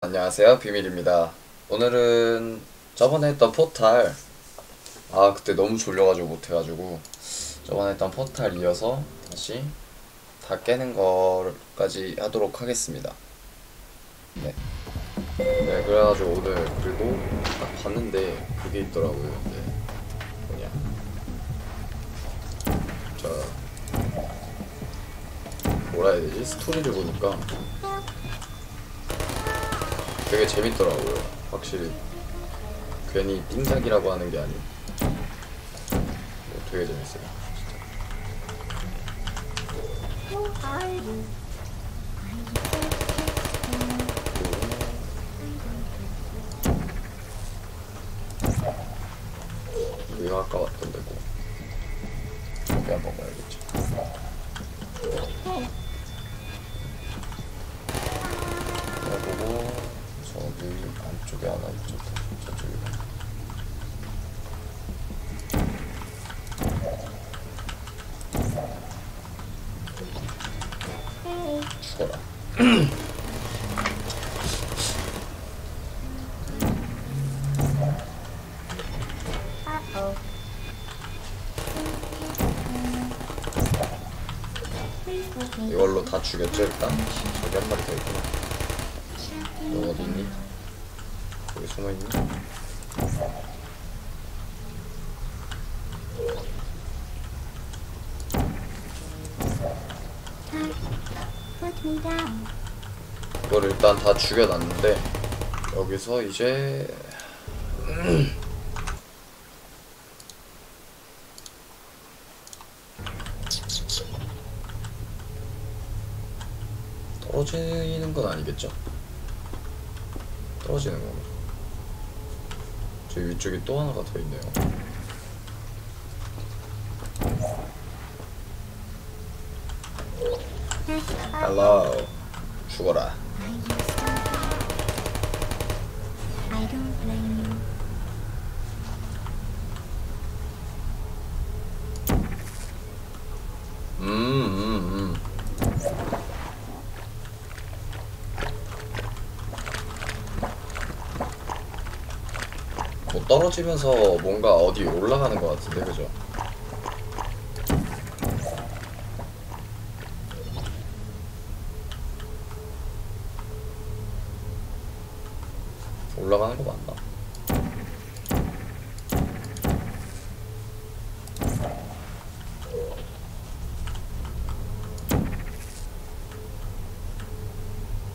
안녕하세요, 뷔밀입니다. 오늘은 저번에 했던 포탈, 그때 너무 졸려가지고 못해가지고 저번에 했던 포탈 이어서 다시 다 깨는 거까지 하도록 하겠습니다. 네, 그래가지고 오늘 그리고 딱 봤는데 그게 있더라고요. 뭐냐, 뭐라 해야 되지? 스토리를 보니까 되게 재밌더라고요. 확실히 괜히 띵작이라고 하는 게 아니고 되게 재밌어요, 진짜. 이거 아까 왔던 데고 여기 한번 가야겠죠. 해보고 저기 안쪽에 하나 있죠. 저쪽에. 죽어라. 이걸로 다 죽였죠. 일단 저기 한 마리 더 있구나. 너 어디 있니? 여기 숨어 있니? 이걸 일단 다 죽여놨는데 여기서 이제 떨어지는 건 아니겠죠? 떨어지는 건가? 저 위쪽에 또 하나가 더 있네요. 헬로, 죽어라. 뭐 떨어지면서 뭔가 어디 올라가는 것 같은데, 그죠? 올라가는 거 맞나?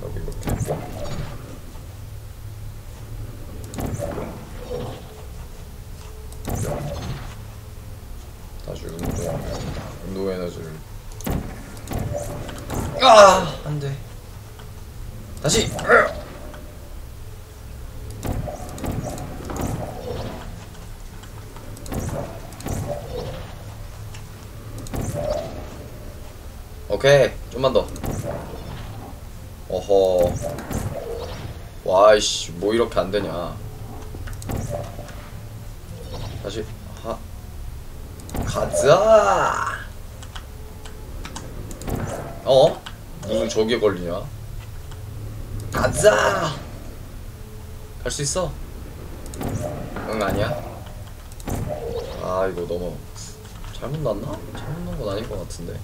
여기 이렇게 다시 운동 에너지를 안돼. 다시 오케이, 좀만 더. 어허, 와이씨, 뭐 이렇게 안 되냐. 다시 가자. 무슨 저기에 걸리냐. 가자. 갈 수 있어. 응, 아니야. 이거 너무 잘못 났나? 잘못 난 건 아닌 것 같은데.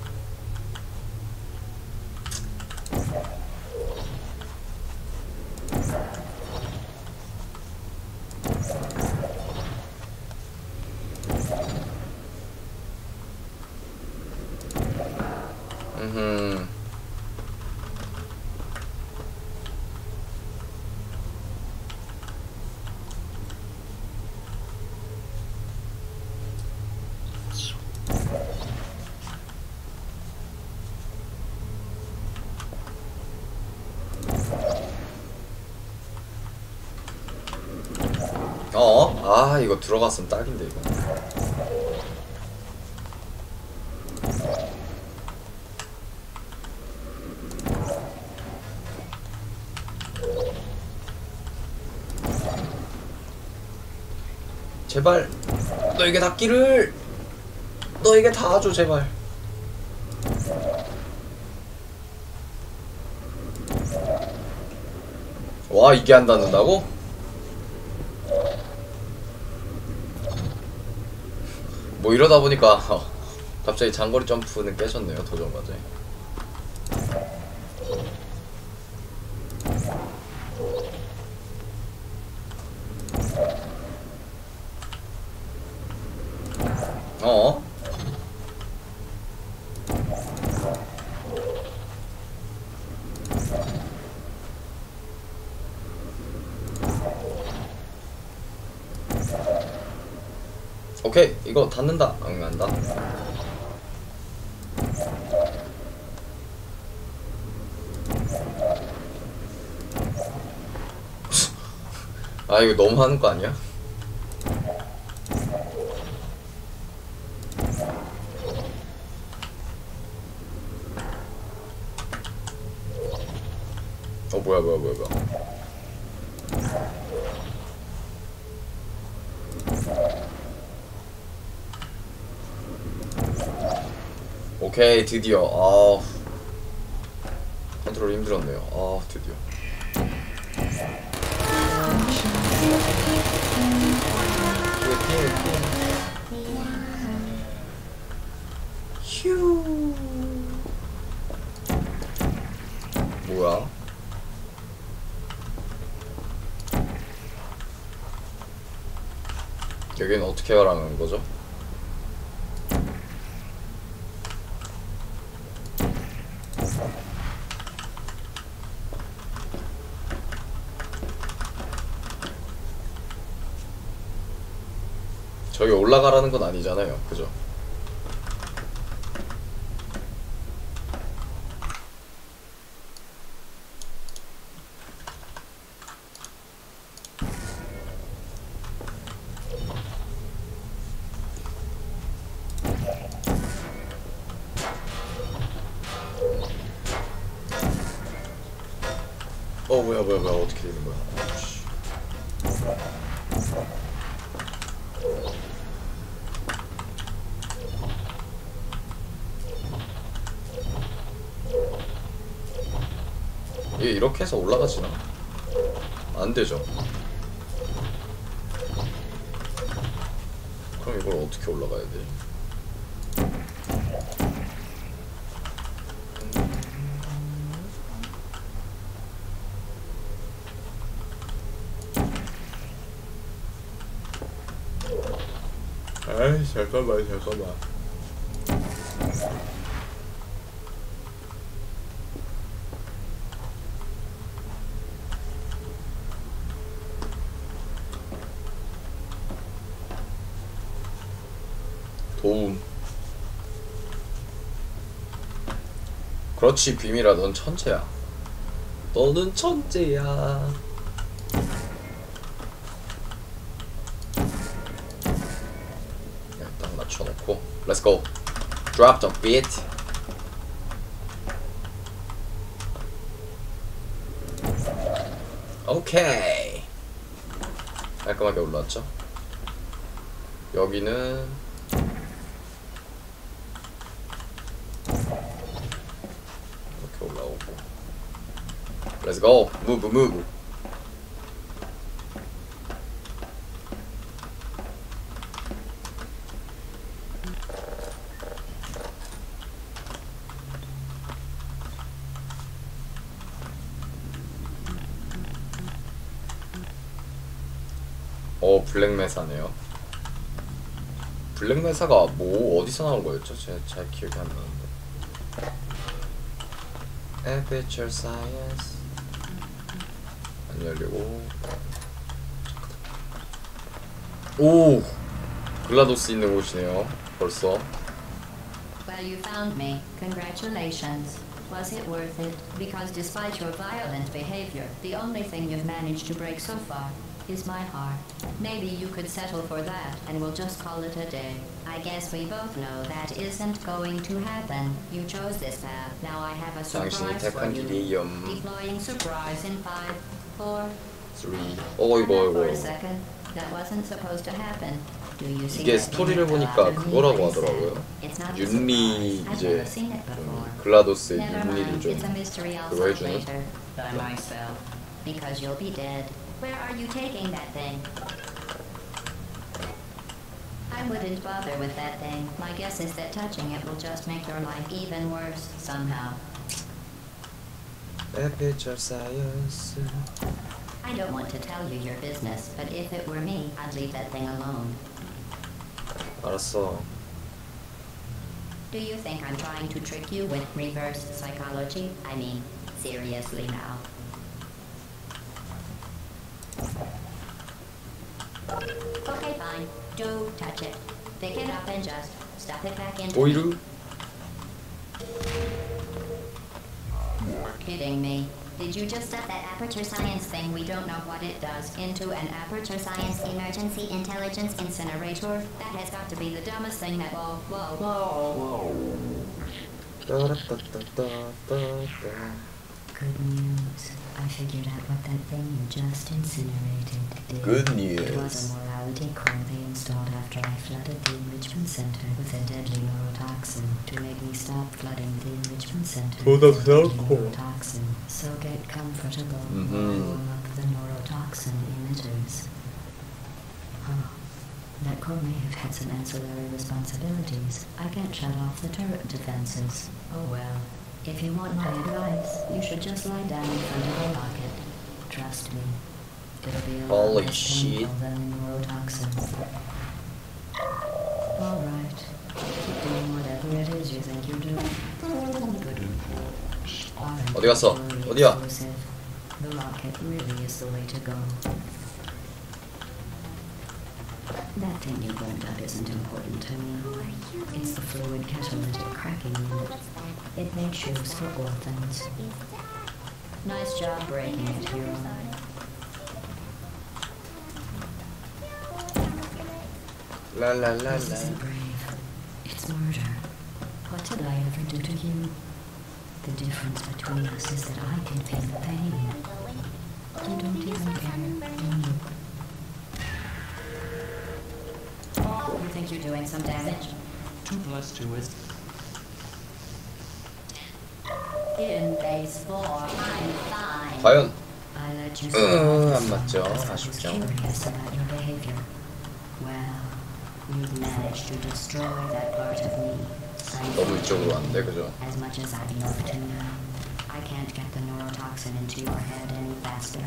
이거 들어갔으면 딱인데, 이거. 제발 너에게 닿기를. 너에게 닿아줘 제발. 아 이게 안 닿는다고? 뭐 이러다 보니까 갑자기 장거리 점프는 깨졌네요. 도전 과제. 어? 오케이 이거 닿는다. 안 간다. 아 이거 너무 하는 거 아니야? 뭐야. 오케이 드디어. 아 컨트롤 힘들었네요. 아 드디어. 휴. 뭐야? 여기는 어떻게 가라는 거죠? 저기 올라가라는 건 아니잖아요, 그죠? 뭐야 어떻게 되는 거야? 이게 이렇게 해서 올라가지나? 안 되죠. 그럼 이걸 어떻게 올라가야 돼? 아이 잠깐만 도움. 그렇지 뷔밀아 넌 천재야. 너는 천재야. 딱 맞춰놓고 Let's go. Drop the beat. 오케이 깔끔하게 올라왔죠? 여기는 이렇게 올라오고 Let's go. Move. 블랙메사네요. 블랙메사가 뭐 어디서 나온 거였죠? 제가 잘 기억이 안 나는데. Aperture Science 안 열리고. 오! 글라도스 있는 곳이네요. 벌써. Well, you found me. Congratulations. Was it worth it? Because despite your violent behavior, the only thing you've managed to break so far is my heart. Maybe you could settle for that and we'll just call it a day. I guess we both know that isn't going to happen. You chose this path. Now I have a surprise for you. Deploying surprise in 5, 4, 3. For a second. That wasn't supposed to happen. 이게 스토리를 보니까 그거라고 하더라고요. 윤리 이제 글라도스의 윤리를 좀 그거 해주는. because you'll be dead. Where are you taking that thing? I wouldn't bother with that thing. My guess is that touching it will just make your life even worse somehow. I don't want to tell you your business, but if it were me, I'd leave that thing alone. 알았어. Do you think I'm trying to trick you with reverse psychology? I mean, seriously now. Okay, fine. Do touch it. Pick it up and just stuff it back into 오이루? Kidding me. Did you just stuff that aperture science thing, we don't know what it does, into an aperture science emergency intelligence incinerator? That has got to be the dumbest thing that... Whoa. Good news. I figured out what that thing you just incinerated did. Good It was news. a morality core they installed after I flooded the enrichment center with a deadly neurotoxin to make me stop flooding the enrichment center with a deadly neurotoxin. So get comfortable and warm up the neurotoxin emitters. Oh, that core may have had some ancillary responsibilities. I can't shut off the turret defenses. Oh well. If you want my advice, you should just lie down in front of a rocket. Trust me. It'll be a lot Holy less shit. painful than neurotoxins. Alright. Keep doing whatever it is you think you're doing. Alright, 어디 갔어? really 어디야? exclusive. The rocket really is the way to go. That thing you burned up isn't important to me. It's the fluid catalytic cracking unit. It made shoes for orphans. Nice job breaking it, hero. This isn't brave. It's murder. What did I ever do to you? The difference between us is that I can feel the pain. You don't even care, do you? You think you're doing some damage? 2 plus 2 is... In phase 4, I'm fine. 과연? I let you 안 맞죠. I was 아쉽죠. curious about your behavior. Well, you've managed to destroy that part of me. 너무 이쪽으로 왔는데, 그죠? As much as I'd love to know, I can't get the neurotoxin into your head any faster.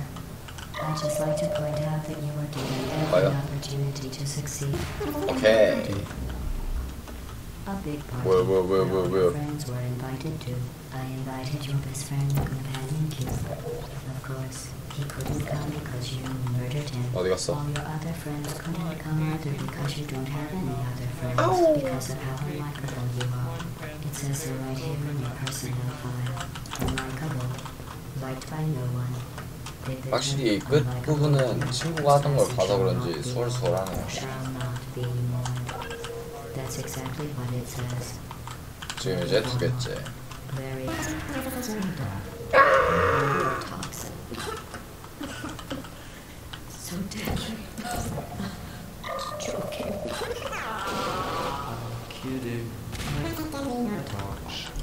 I'd just like to point out that you were given every 과연? opportunity to succeed. 오케이. A big party Whoa, whoa, whoa, where whoa, all your whoa. friends were invited to. I invited your best friend, the companion Q. Of course, he couldn't come because you murdered him. 어디 갔어? All your other friends couldn't come either because you don't have any other friends. Because of how unlikable you are. It says so right here in your personnel file. Unlikable. Liked by no one. Did the 확실히 이 term 끝 unlikable 부분은 mean 친구가 하던 걸 봐서 shall 그런지 not be 수월수월하네요. shall not be mourned. That's exactly what it says. 지금 이제 2개째. Very toxin. So deadly. Joking. kidding.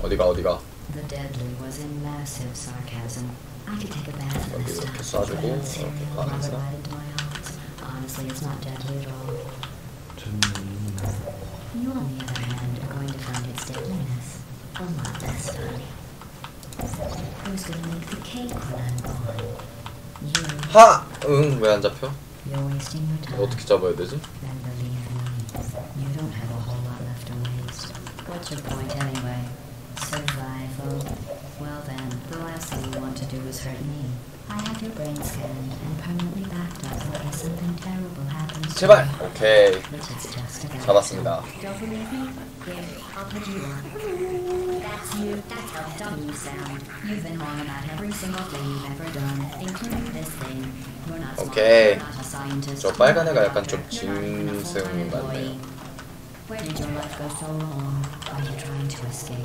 어디가? The deadly was in massive sarcasm. I could take a bath in 여기 this 이렇게 stuff. 쏴주고 이렇게 Rubber 가면서 right into my arms. Honestly, it's not deadly at all. You, on the other hand, are going to find its deadliness a lot less funny. Who's going to make the cake when I'm gone? You. 하! 응, 왜 안 잡혀? You're wasting your time. 어떻게 잡아야 되지? And believe me, you don't have a whole lot left to waste. What's your point anyway? Survival. Well then, the last thing you want to do is hurt me. I have your brain scanned and permanently backed up in case something terrible happens to 제발! you. 오케이. Which is just about 잡았습니다. Don't believe me? Here, I'll put you on. That's you. That's how dumb you sound. You've been wrong about every single thing you've ever done, including this thing. You're not smart. 오케이. You're not a scientist. 저 빨간 You're 애가 not a 약간 좀 doctor. You're not even a 짐승 full-time 같네요. employee. Where did your life go so wrong? Are you trying to escape?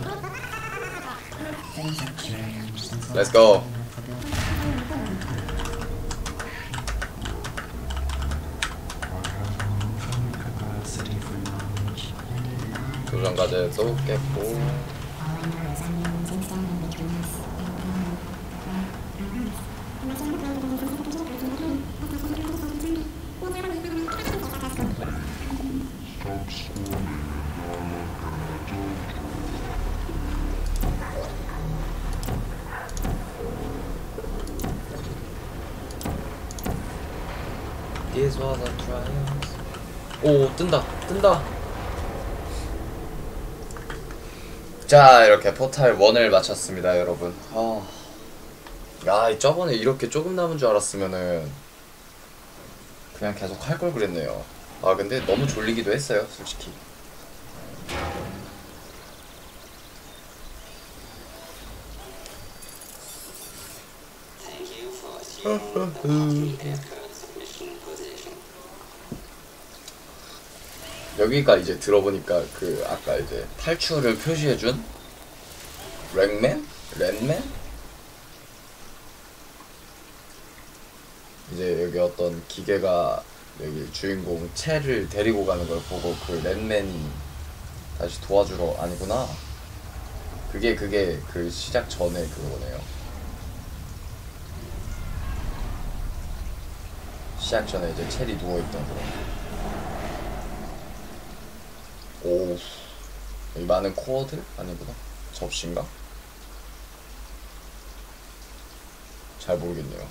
Things have changed since the Let's last go. time you left the building. 도전 과제도 깼고 This was a trial. 오, 뜬다. 자, 이렇게 포탈 1을 마쳤습니다, 여러분. 야, 저번에 이렇게 조금 남은 줄 알았으면은 그냥 계속 할 걸 그랬네요. 근데 너무 졸리기도 했어요, 솔직히. 여기가 이제 들어보니까 그 아까 이제 탈출을 표시해준 랭맨? 이제 여기 어떤 기계가 여기 주인공 채를 데리고 가는 걸 보고 그 랜맨이 다시 도와주러 아니구나. 그게 그 시작 전에 그거네요. 시작 전에 이제 첼이 누워있던 그런. 오, 여기 많은 코어들? 아니구나. 접시인가? 잘 모르겠네요.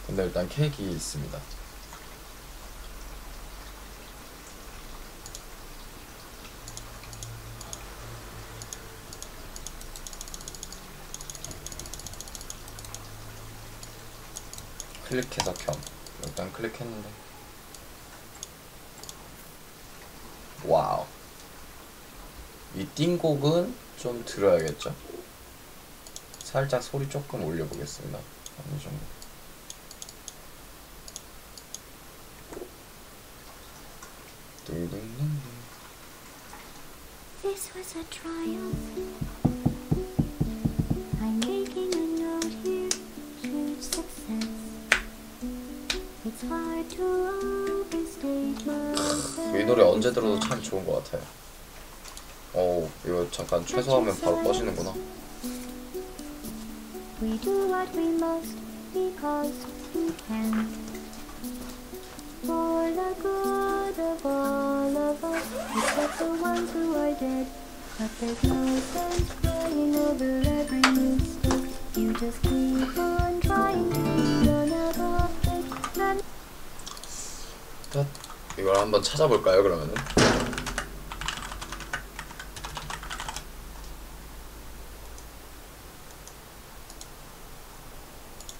근데 일단 케이크 있습니다. 클릭해서 켬. 일단 클릭했는데. 와우. 이 띵곡은 좀 들어야겠죠? 살짝 소리 조금 올려보겠습니다. 어느 정도. 둥둥둥둥. This was a trial. I'm making a note here. Huge success. It's hard to overstate my 이 노래 언제 들어도 참 좋은 것 같아요. 이거 잠깐 최소화하면 바로 꺼지는구나. We do what we must because we can. For the good of all of us, except the ones who are dead. But there's no sense crying over every mistake. You just keep on trying to run out of faith. 이걸 한번 찾아볼까요, 그러면은?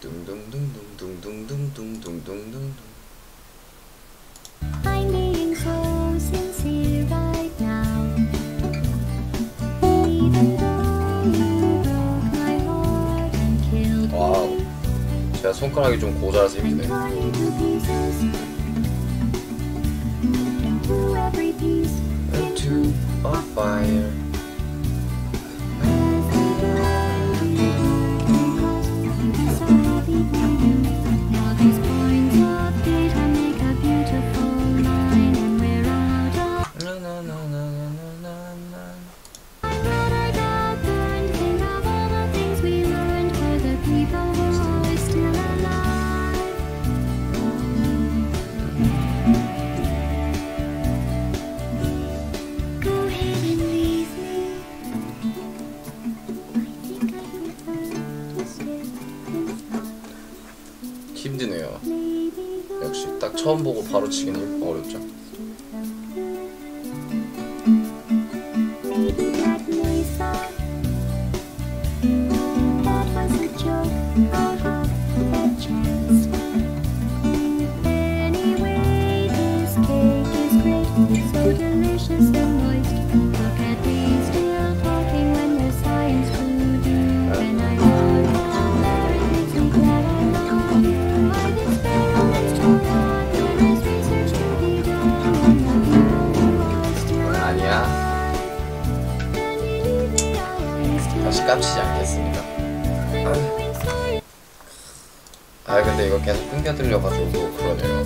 둥둥둥둥둥둥둥둥둥둥둥. I'm being so sincere right now. Even though you broke my heart and killed 와우. me 제가 손가락이 좀 고자라서 and 힘드네. torn into pieces. Into every piece. Into a fire. 힘드네요. 역시 딱 처음 보고 바로 치기는 어렵죠. 다시 깜치지 않겠습니다. 근데 이거 계속 끊겨 들려가지고 그러네요.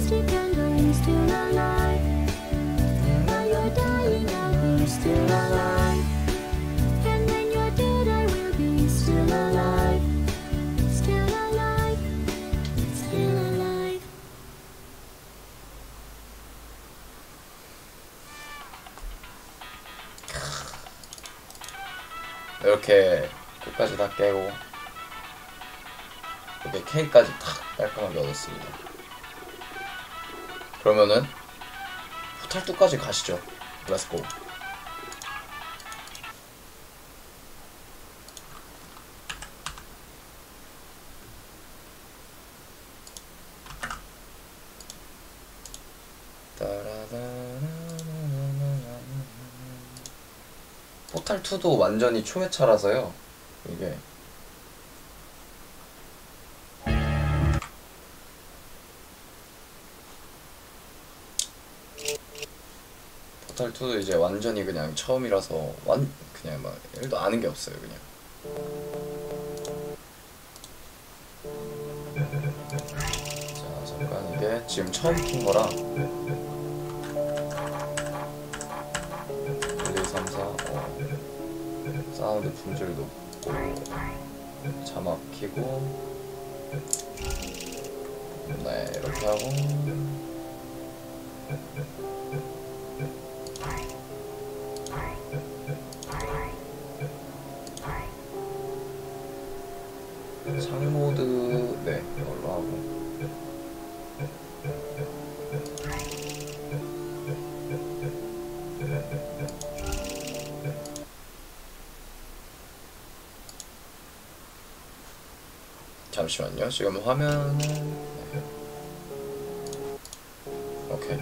이렇게 끝까지 다 깨고 이렇게 K까지 탁 깔끔하게 얻었습니다. 그러면은 포탈2까지 가시죠. 렛츠고. 포탈2도 완전히 초회차라서요. 이게 포탈2도 이제 완전히 그냥 처음이라서 그냥 막 1도 아는 게 없어요. 그냥 자 잠깐 이게 지금 처음 킨 거라 1, 2, 3, 4 사운드 품질 높고 자막 키고 네 이렇게 하고 창모드 네 이걸로 하고 잠시만요. 지금 화면은 네. 오케이.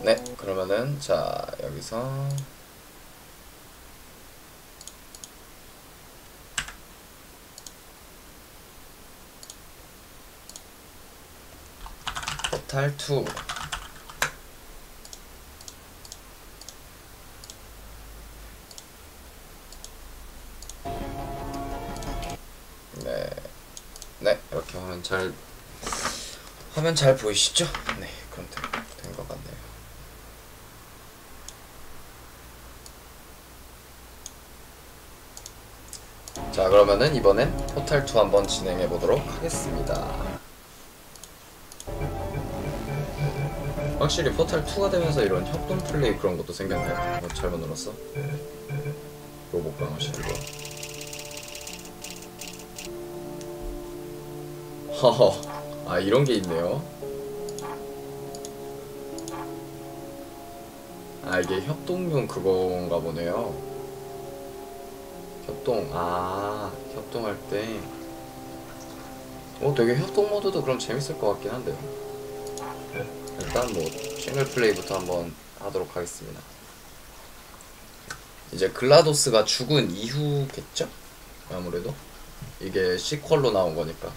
네, 그러면은 자 여기서 포탈2 네 이렇게 화면 잘 보이시죠? 네 그럼 된 것 같네요. 자 그러면은 이번엔 포탈2 한번 진행해 보도록 하겠습니다. 확실히 포탈2가 되면서 이런 협동 플레이 그런 것도 생겼네요. 잘못 눌렀어? 로봇방 하시는 거. 허허, 아 이런 게 있네요. 아 이게 협동용 그건가 보네요. 협동할 때 되게 협동 모드도 그럼 재밌을 것 같긴 한데요. 일단 뭐 싱글 플레이부터 한번 하도록 하겠습니다. 이제 글라도스가 죽은 이후겠죠? 아무래도 이게 시퀄로 나온 거니까.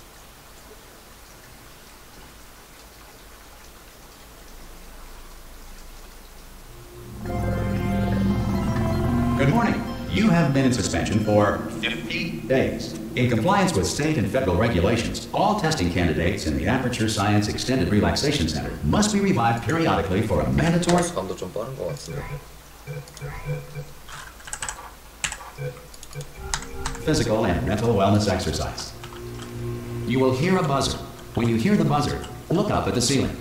Good morning. You have been in suspension for 50 days. In compliance with state and federal regulations, all testing candidates in the Aperture Science Extended Relaxation Center must be revived periodically for a mandatory 감도 좀 빠른 것 같습니다. physical and mental wellness exercise. You will hear a buzzer. When you hear the buzzer, look up at the ceiling.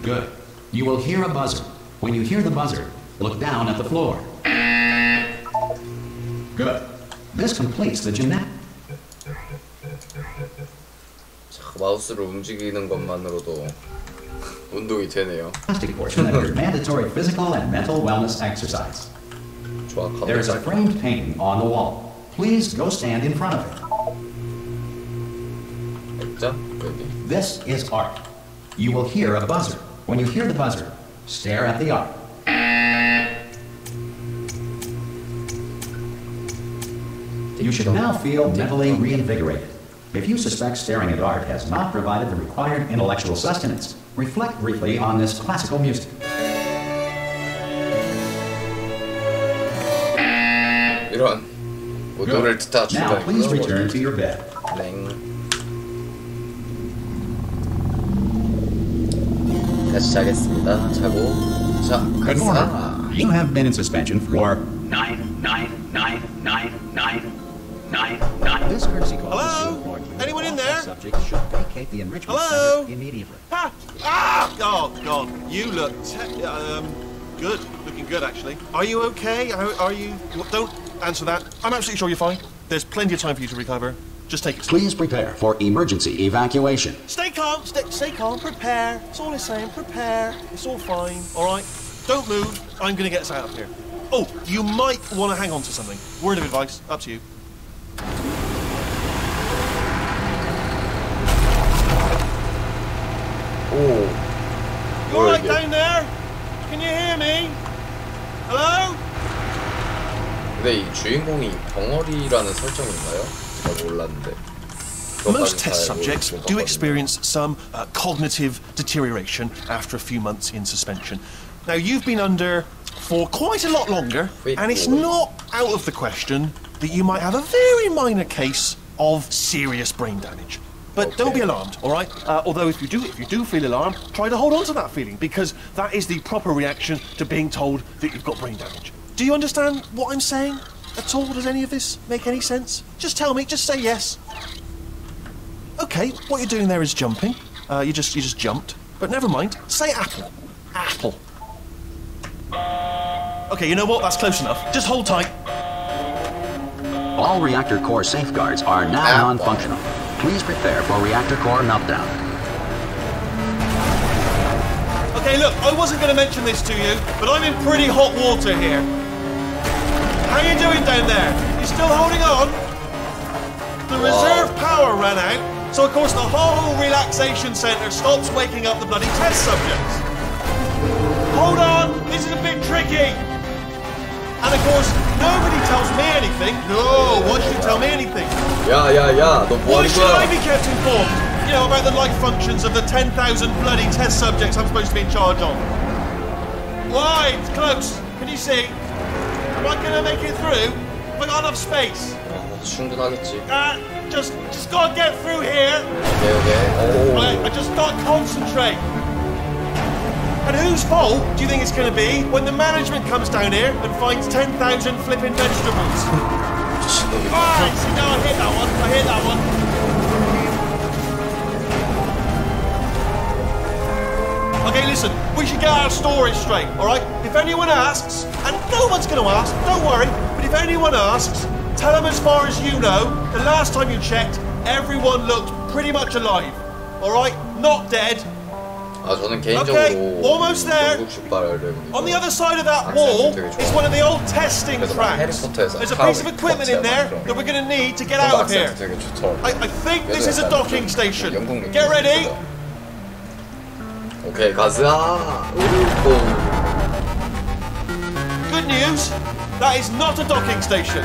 Good. You will hear a buzzer. When you hear the buzzer, look down at the floor. Good. This completes the gymnastic. 마우스를 움직이는 것만으로도 운동이 되네요. Portion of your mandatory physical and mental wellness exercise. 좋아, There is a framed painting on the wall. Please go stand in front of it. 액자 여기. This is art. You will hear a buzzer. When you hear the buzzer, stare at the art. You should now feel mentally reinvigorated. If you suspect staring at art has not provided the required intellectual sustenance, reflect briefly on this classical music. 이런 노래를 듣다 Now please return to your bed. 다시 자겠습니다. 자고 자 Good 가자. morning. You have been in suspension for 9. This courtesy call is to Hello? inform you Anyone that in all there? subjects should vacate the enrichment Hello? center immediately. Ah! Ah! Oh God, you look good. Looking good, actually. Are you okay? Are you? Don't answer that. I'm absolutely sure you're fine. There's plenty of time for you to recover. Just take it. Please prepare for emergency evacuation. Stay calm. Stay calm. Prepare. That's all I'm saying. Prepare. It's all fine. All right. Don't move. I'm gonna get us out of here. Oh, you might want to hang on to something. Word of advice. Up to you. 오. You all right down there? Can you hear me? Hello? 근데 이 주인공이 벙어리라는 설정인가요? 제가 몰랐는데. Most test subjects do experience some cognitive deterioration after a few months in suspension. Now, you've been under for quite a lot longer, and it's not out of the question that you might have a very minor case of serious brain damage. But don't be alarmed, all right? Although if you do feel alarmed, try to hold on to that feeling, because that is the proper reaction to being told that you've got brain damage. Do you understand what I'm saying at all? Does any of this make any sense? Just tell me, just say yes. Okay, what you're doing there is jumping. You just jumped. But never mind. Say apple. Apple. Okay, you know what? That's close enough. Just hold tight. All reactor core safeguards are now non-functional. Please prepare for reactor core meltdown. Okay, look, I wasn't going to mention this to you, but I'm in pretty hot water here. How you doing down there? You still holding on? The reserve power ran out, so of course the whole relaxation centre stops waking up the bloody test subjects. Hold on, this is a bit tricky. And of course, nobody tells me anything. No, why should you tell me anything? 너 Why should I 뭐하는 be kept informed? You know, about the life functions of the 10,000 bloody test subjects I'm supposed to be in charge of. Why? It's close. Can you see? Am I gonna make it through? Have I got enough space? 충분하겠지. Just gotta get through here. 오케이. Right, I just gotta concentrate. And whose fault do you think it's going to be when the management comes down here and finds 10,000 flipping vegetables? Alright, see now I hit that one, Okay, listen, we should get our story straight, alright? If anyone asks, and no one's going to ask, don't worry, but if anyone asks, tell them as far as you know, the last time you checked, everyone looked pretty much alive, alright? Not dead. 저는 개인적으로 Okay, almost there. On the other side of that wall is one of the old testing tracks. There's a piece of equipment in there that we're going to need to get out of here. I think this is a docking station. Get ready. 오케이, 가자. Good news, that is not a docking station.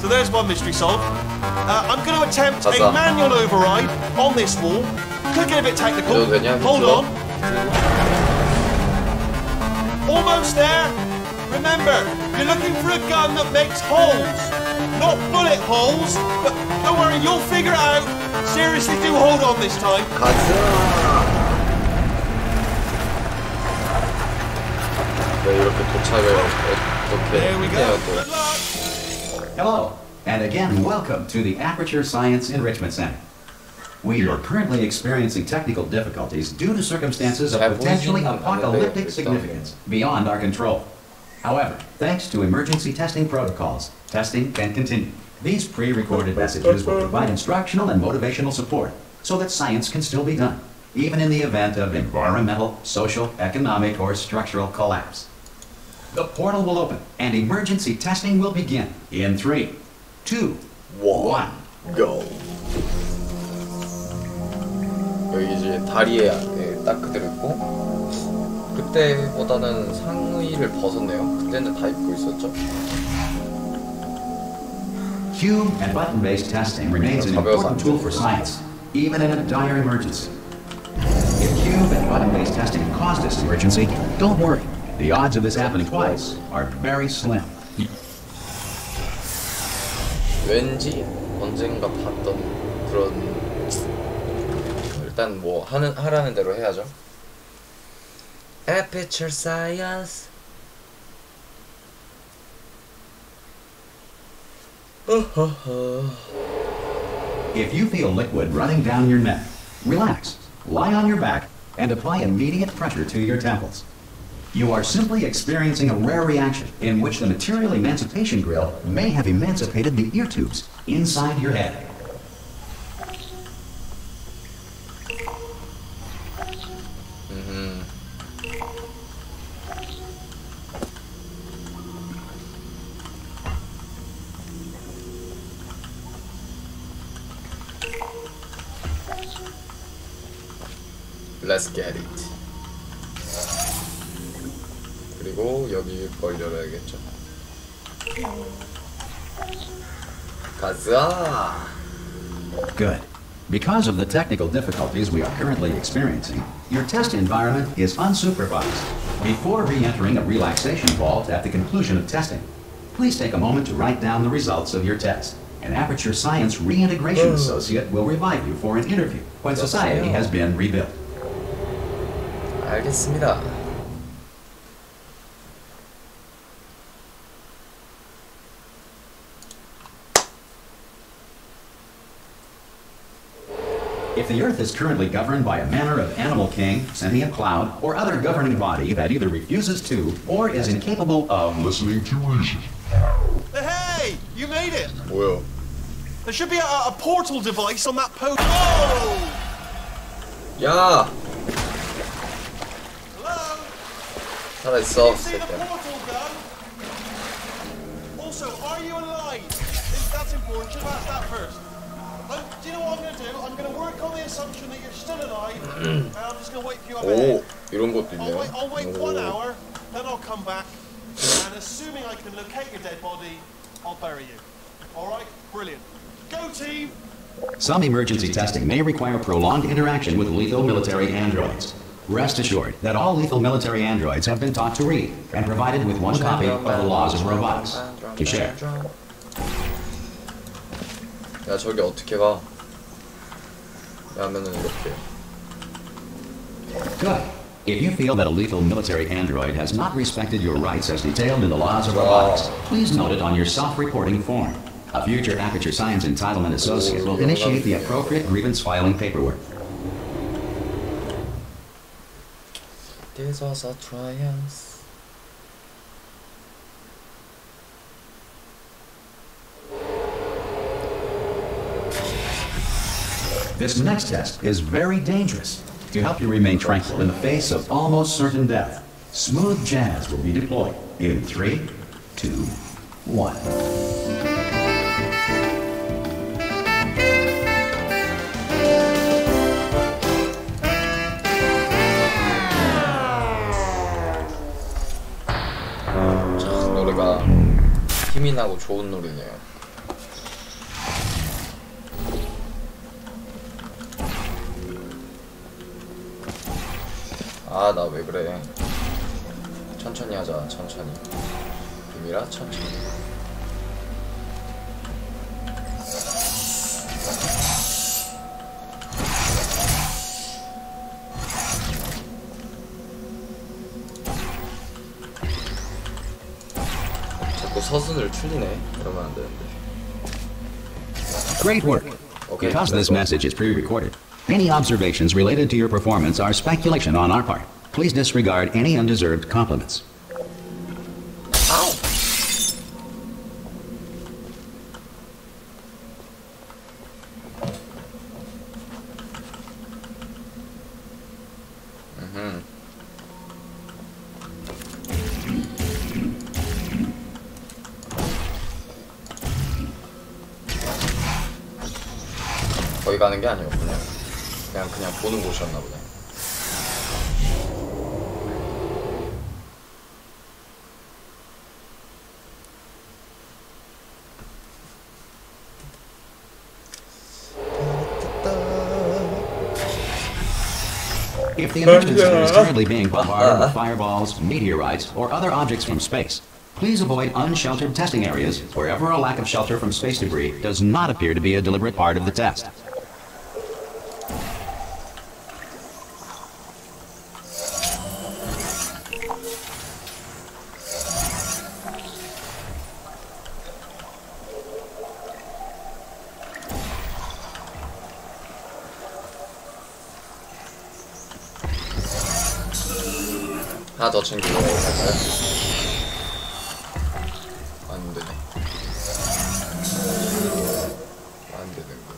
So there's one mystery solved. I'm going to attempt a manual override on this wall. Could get a bit technical. Hold on. Almost there. Remember, you're looking for a gun that makes holes. Not bullet holes, but don't worry, you'll figure it out. Seriously, do hold on this time. There we go. Good luck. Hello, and again, welcome to the Aperture Science Enrichment Center. We are currently experiencing technical difficulties due to circumstances of potentially apocalyptic significance beyond our control. However, thanks to emergency testing protocols, testing can continue. These pre-recorded messages will provide instructional and motivational support so that science can still be done, even in the event of environmental, social, economic, or structural collapse. The portal will open, and emergency testing will begin in 3, 2, 1, go. 여기 이제 다리에 딱 그대로 있고 그때보다는 상의를 벗었네요. 그때는 다 입고 있었죠. Cube and button-based testing remains an important tool for science, even in a dire emergency. If cube and button-based testing caused this emergency, don't worry. The odds of this happening twice are very slim. 왠지 언젠가 봤던 그런 일단 뭐 하라는 대로 해야죠. Aperture Science. If you feel liquid running down your neck, relax, lie on your back, and apply immediate pressure to your temples. You are simply experiencing a rare reaction in which the material emancipation grill may have emancipated the ear tubes inside your head. Let's get it. 그리고 여기 걸 열어야겠죠. 가자. Good. Because of the technical difficulties we are currently experiencing, your test environment is unsupervised. Before re-entering a relaxation vault at the conclusion of testing, please take a moment to write down the results of your test. An Aperture Science Reintegration Associate will revive you for an interview when society has been rebuilt. 알겠습니다. If the Earth is currently governed by a manner of animal king, sentient cloud, or other governing body that either refuses to or is incapable of listening to reason. Hey! You made it! 뭐요? There should be a portal device on that post. Whoa! 야! Hello? 살아있어, You see the 새끼야. portal gun? Also, are you alive? That's important. Should have asked that first. Do you know what I'm going to do? I'm going to work on the assumption that you're still alive, and I'm just going to wait for you up 오, ahead. 이런 것도 있네요. I'll wait 오. 1 hour, then I'll come back, and assuming I can locate your dead body, I'll bury you. Alright? Brilliant. Go team! Some emergency testing may require prolonged interaction with lethal military androids. Rest assured that all lethal military androids have been taught to read and provided with one copy of the laws of robotics to share. 야, 저기 어떻게 가? 하면은 이렇게. Good. If you feel that a lethal military android has not respected your rights as detailed in the laws of robotics, please note it on your self-reporting form. A future Aperture Science Entitlement Associate will initiate the appropriate grievance filing paperwork. This was a triumph. This next test is very dangerous. To help you remain tranquil in the face of almost certain death, smooth jazz will be deployed in 3, 2, 1. 참, 노래가 힘이 나고 좋은 노래네요. 아, 나 왜 그래. 천천히 하자, 천천히. 뷔밀아, 천천히. 자꾸 서순을 틀리네. 이러면 안 되는데. Great work. Okay, Because this message is pre-recorded, any observations related to your performance are speculation on our part. Please disregard any undeserved compliments. 아우! 거기 가는 게 아니었군요. 그냥 보는 곳이었나 보네. If the emergency center is currently being bombarded with fireballs, meteorites, or other objects from space, please avoid unsheltered testing areas wherever a lack of shelter from space debris does not appear to be a deliberate part of the test. 하나 더 챙기고 갈까요? 안 되네. 안 되는구나.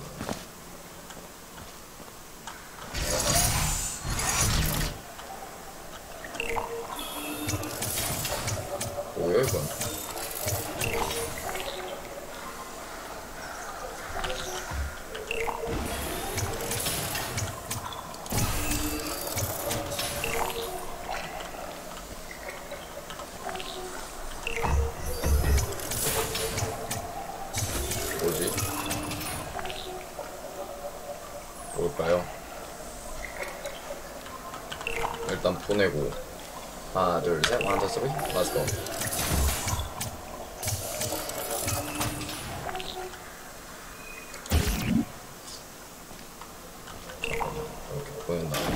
뭐야 이건? 뭐지? 뭘까요? 일단 보내고 하나 둘셋 one two three let's go. 이렇게 보낸 다음에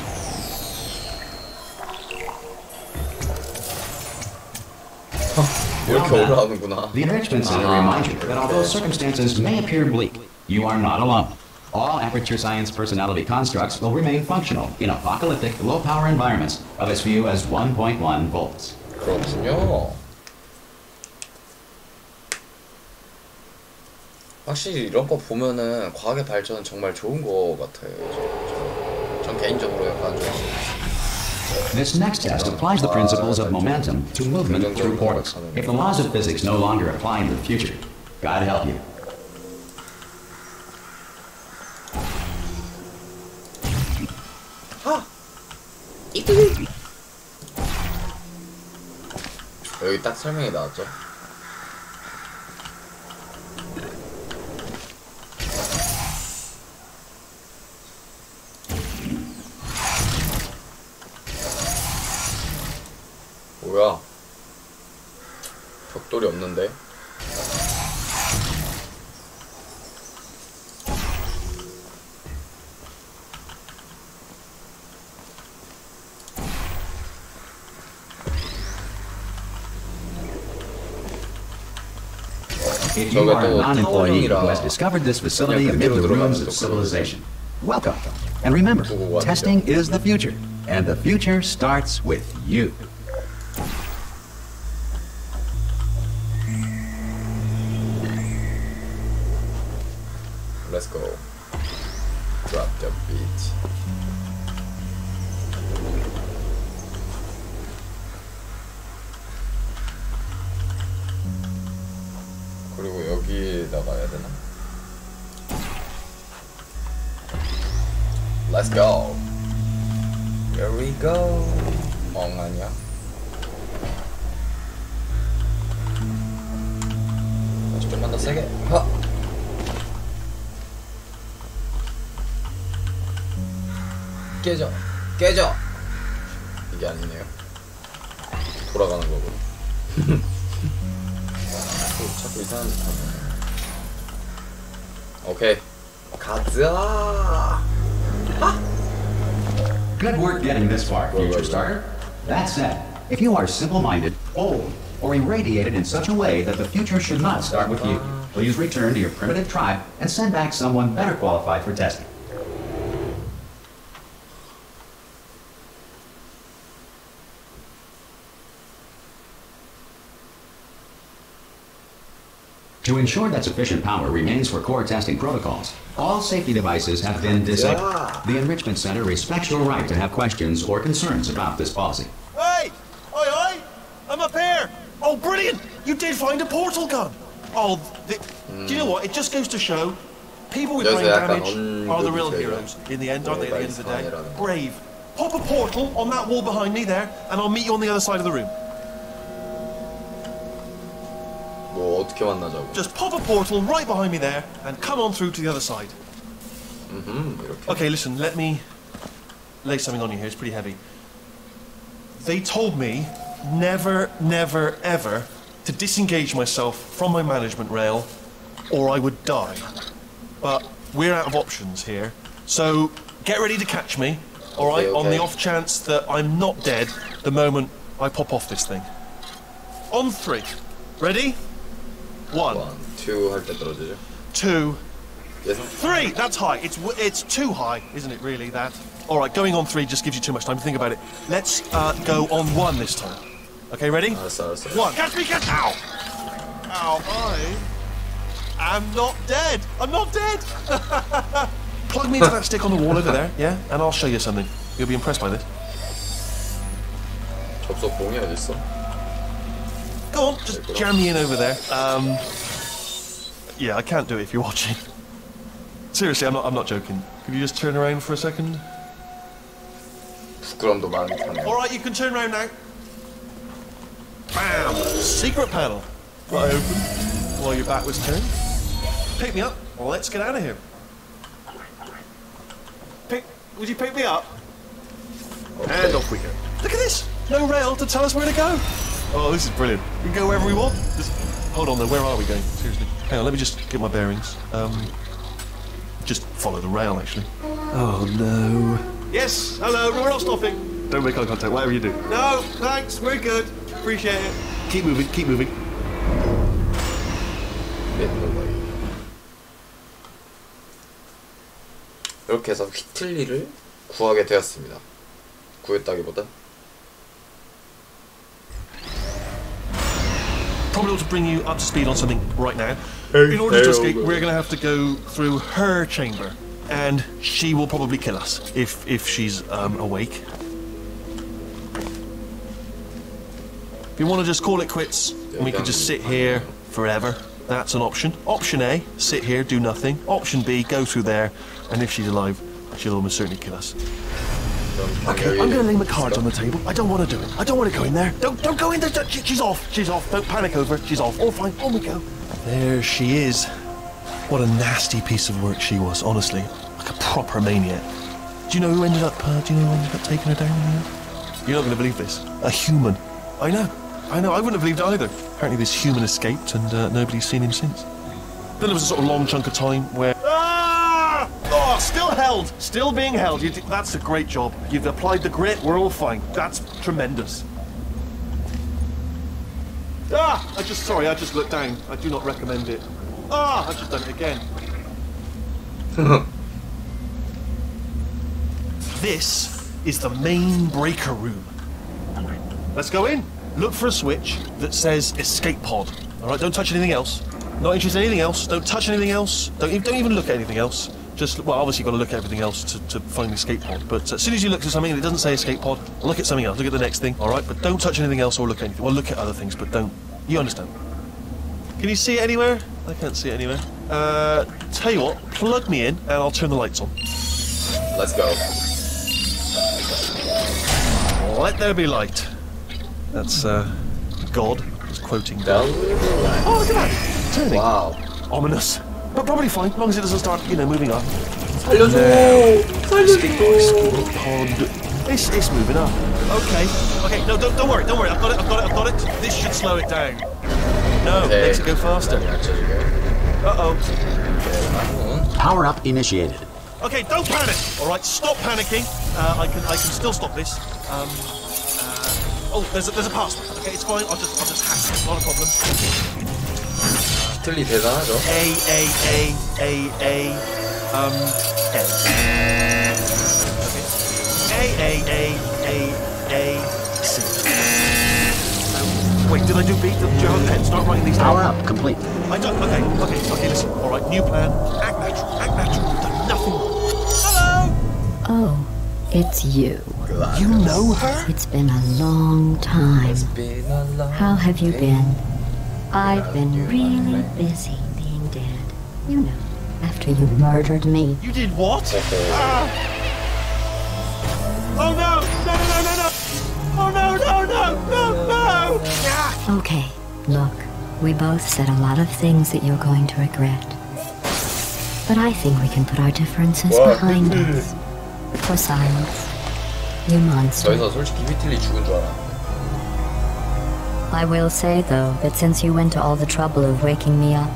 이렇게 올라오는구나. The enrichment center reminds you that although circumstances may appear bleak, you are not alone. All Aperture Science personality constructs will remain functional in apocalyptic, low-power environments of as few as 1.1 volts. 그렇군요. 확실히 이런 거 보면은 과학의 발전은 정말 좋은 거 같아요. 전 개인적으로 약간 좀 This next test applies the principles of momentum to movement through portals. If the laws of physics no longer apply in the future, God help you. 여기 딱 설명이 나왔죠. 뭐야? 벽돌이 없는데? If you are a non-employee who has discovered this facility amid the ruins of civilization, welcome. And remember, testing is the future, and the future starts with you. Let's go. Drop the beat. 그리고 여기다가 해야 되나? Let's go. Here we go. 아니야? 다시 좀만 더 세게. 하. 깨져. 깨져. 이게 아니네요. 돌아가는 거고. 자꾸 이상한 듯 하네. 오케이. 가자. Good work getting this far, future starter. That said, if you are simple-minded, old, or irradiated in such a way that the future should not start with you, please return to your primitive tribe and send back someone better qualified for testing. To ensure that sufficient power remains for core testing protocols, all safety devices have been disabled. The Enrichment Center respects your right to have questions or concerns about this policy. Hey! Oi, oi! I'm up here! Oh, brilliant! You did find a portal gun! Oh, do you know what? It just goes to show people with brain damage are the real heroes in the end, aren't they, at the end of the day? Brave. Pop a portal on that wall behind me there, and I'll meet you on the other side of the room. 뭐 어떻게 만나자고? Just pop a portal right behind me there, and come on through to the other side. 이렇게. Okay, listen, let me lay something on you here. It's pretty heavy. They told me never, never, ever to disengage myself from my management rail, or I would die. But we're out of options here, so get ready to catch me, all right? Okay. On the off chance that I'm not dead the moment I pop off this thing. On 3. Ready? 1, 2 할 때 떨어지죠. 2, 3, that's high. It's too high, isn't it, really, that? All right, going on 3 just gives you too much time to think about it. Let's go on 1 this time. Okay, ready? 1. Catch me, catch. Ow! Ow, I'm not dead. I'm not dead. Plug me into that stick on the wall over there, yeah? And I'll show you something. You'll be impressed by this. 접속봉이 어딨어? Go on, just jam me in over there. Yeah, I can't do it if you're watching. Seriously, I'm not joking. Could you just turn around for a second? 부끄럼도 많다네. Alright, you can turn around now. Bam! Secret panel. Right open while your back was turned. Pick me up. Let's get out of here. Would you pick me up? Okay. And off we go. Look at this! No rail to tell us where to go. Oh, this is brilliant. We can go wherever we want. Just hold on though, where are we going? Seriously. Hang on, let me just get my bearings. Just follow the rail, actually. Oh no. Yes, hello, we're not stopping. Don't make eye contact, whatever you do. No, thanks, we're good. Appreciate it. Keep moving, keep moving. 이렇게 해서 휘틀리를 구하게 되었습니다. 구했다기보다 Probably ought to bring you up to speed on something right now. In order to escape, we're going to have to go through her chamber, and she will probably kill us if she's awake. If you want to just call it quits, and we can just sit here forever, that's an option. Option A, sit here, do nothing. Option B, go through there, and if she's alive, she'll almost certainly kill us. Okay, I'm going to lay my cards on the table. I don't want to do it. I don't want to go in there. Don't go in there. She's off. She's off. Don't panic over. She's off. All fine. On we go. There she is. What a nasty piece of work she was, honestly. Like a proper maniac. Do you know who ended up taking her down? You're not going to believe this. A human. I know. I wouldn't have believed it either. Apparently this human escaped and nobody's seen him since. Then there was a sort of long chunk of time where... Oh, still held. Still being held. That's a great job. You've applied the grit. We're all fine. That's tremendous. I just looked down. I do not recommend it. I've just done it again. This is the main breaker room. Let's go in. Look for a switch that says escape pod. All right, don't touch anything else. Not interested in anything else. Don't touch anything else. Don't even look at anything else. Just, well, obviously you've got to look at everything else to find the escape pod. But as soon as you look at something and it doesn't say escape pod, look at something else. Look at the next thing, all right? But don't touch anything else or look at anything. Well, look at other things, but don't. You understand? Can you see it anywhere? I can't see it anywhere. Tell you what, plug me in and I'll turn the lights on. Let's go. Let there be light. That's, God was quoting down. Oh, look at that! Turning. Wow. Ominous. But probably fine, as long as it doesn't start, moving up. 살려줘! Escape pod. It's moving up. Okay, no, don't worry, I've got it. This should slow it down. No, okay. Makes it go faster. Uh-oh. Power up initiated. Okay, don't panic! Alright, stop panicking. I can still stop this. Oh, there's a password. Okay, it's fine, I'll just hack it, not a problem. 휘틀리 대단하죠? C. Wait, did I do B? Do you have a pen? Start writing these down. Power up complete. I don't. Okay, listen. All right, new plan. Act natural. You've done nothing wrong. Hello! Oh, it's you. You know her? It's been a long time. How have you been? I've been really busy being dead. You know, after you murdered me. You did what? Oh no! Oh no! Okay, look, we both said a lot of things that you're going to regret. But I think we can put our differences behind us. For silence, you monster. 저기서 솔직히 휘틀리 죽은 줄 알았는데. I will say, though, that since you went to all the trouble of waking me up,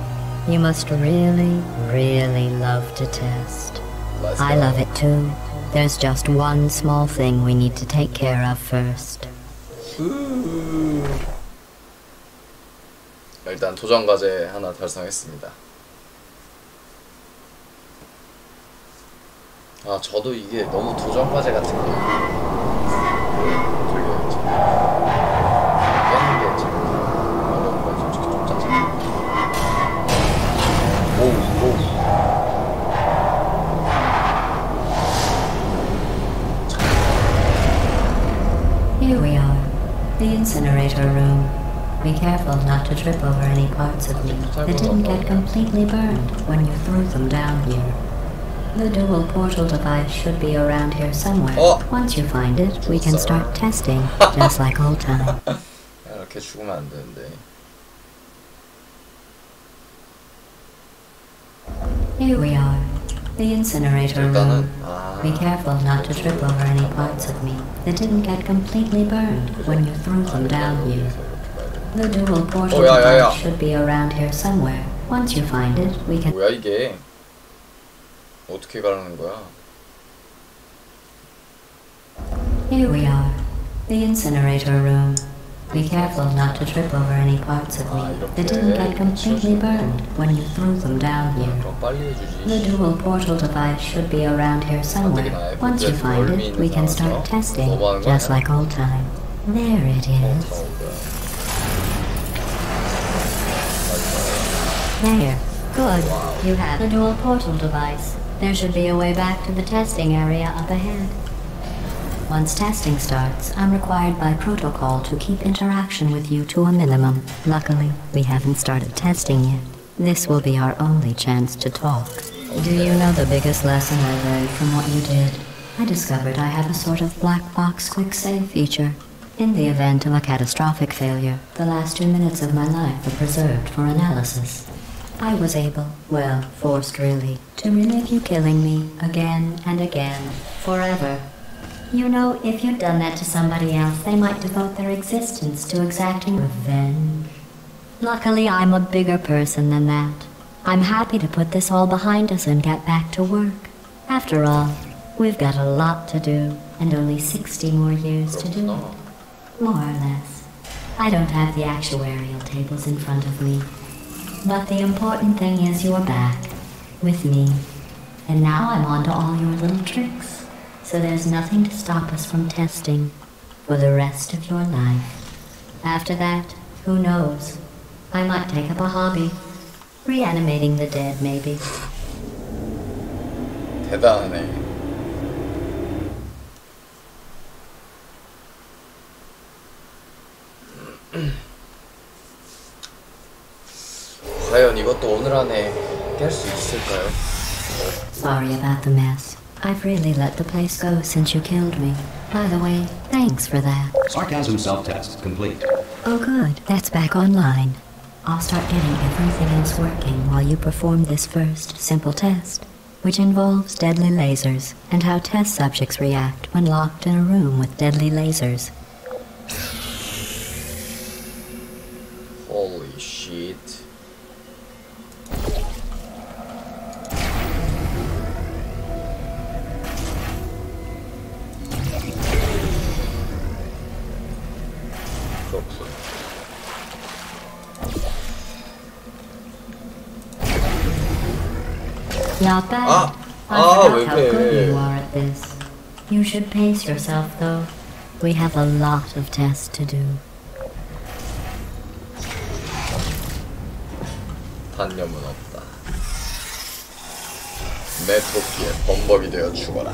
you must really, really love to test. I love it too. There's just one small thing we need to take care of first. 일단 도전 과제 하나 달성했습니다. 아 저도 이게 너무 도전 과제 같은 거 되게 깨는 게 참 어려운 거 솔직히 좀 짜증나. 오. Here we are, the incinerator room. Be careful not to trip over any parts of me that didn't get completely burned when you threw them down here. The dual portal device should be around here somewhere. Once you find it, we can start testing, just like old time. 이렇게 죽으면 안 되는데. Here we are, the incinerator room. Be careful not to trip over any parts of me that didn't get completely burned when you threw them down here. The dual portal device should be around here somewhere. Once you find it, we can. 뭐야 이게? 어떻게 가라는 거야? Here we are, the incinerator room. Be careful not to trip over any parts of me that didn't get completely burned when you threw them down here. The dual portal device should be around here somewhere. Once you find it, we can start testing, just like old time. There it is. There. Good. You have the dual portal device. There should be a way back to the testing area up ahead. Once testing starts, I'm required by protocol to keep interaction with you to a minimum. Luckily, we haven't started testing yet. This will be our only chance to talk. Do you know the biggest lesson I learned from what you did? I discovered I have a sort of black box quick save feature. In the event of a catastrophic failure, the last 2 minutes of my life are preserved for analysis. I was able, well, forced really, to relive you killing me again and again, forever. You know, if you'd done that to somebody else, they might devote their existence to exacting revenge. Luckily, I'm a bigger person than that. I'm happy to put this all behind us and get back to work. After all, we've got a lot to do, and only 60 more years to do it. More or less. I don't have the actuarial tables in front of me. But the important thing is you're back, with me. And now I'm on to all your little tricks. So there's nothing to stop us from testing for the rest of your life. After that, who knows? I might take up a hobby. Reanimating the dead, maybe. 대단하네. 과연 이것도 오늘 안에 깰 수 있을까요? Sorry about the mess. I've really let the place go since you killed me. By the way, thanks for that. Sarcasm self-test complete. Oh good, that's back online. I'll start getting everything else working while you perform this first, simple test, which involves deadly lasers and how test subjects react when locked in a room with deadly lasers. Holy shit. Not bad. I forgot how good you are at this. You should pace yourself, though. We have a lot of tests to do. 단념은 없다. 내 도끼에 범벅이 되어 죽어라.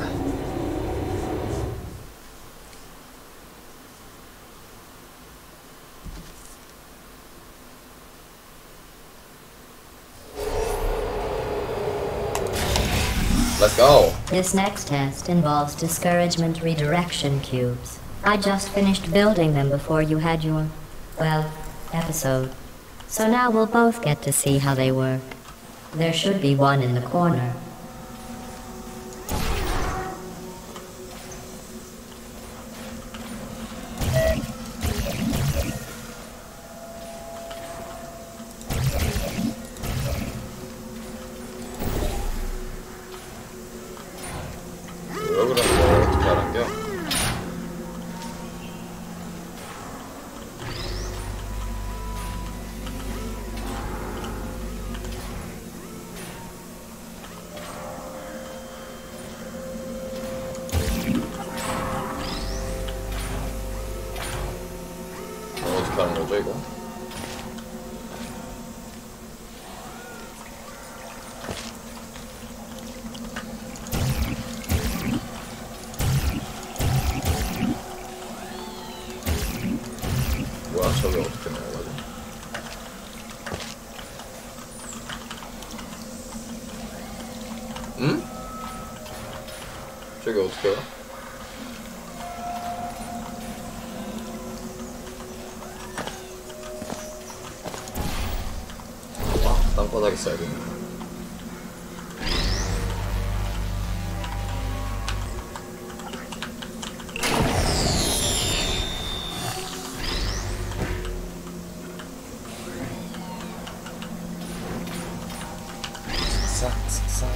Let's go. This next test involves discouragement redirection cubes. I just finished building them before you had your, well, episode. So now we'll both get to see how they work. There should be one in the corner. 어떻게 하는 거죠 이거? 뭐야 저게 어떻게 나와가지고? 응? 저게 어떻게 해요? 땅바닥에 써야겠네. 싹싹싹.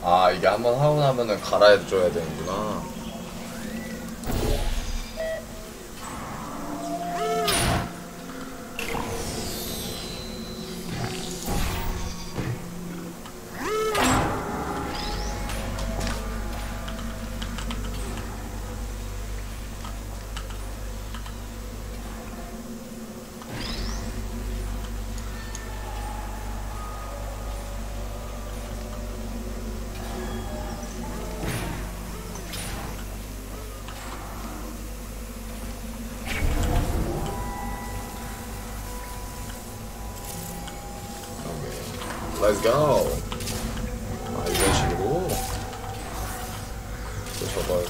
아 이게 한번 하고 나면은 갈아줘야 되는구나. Let's go. 아 이런 식으로 또 저걸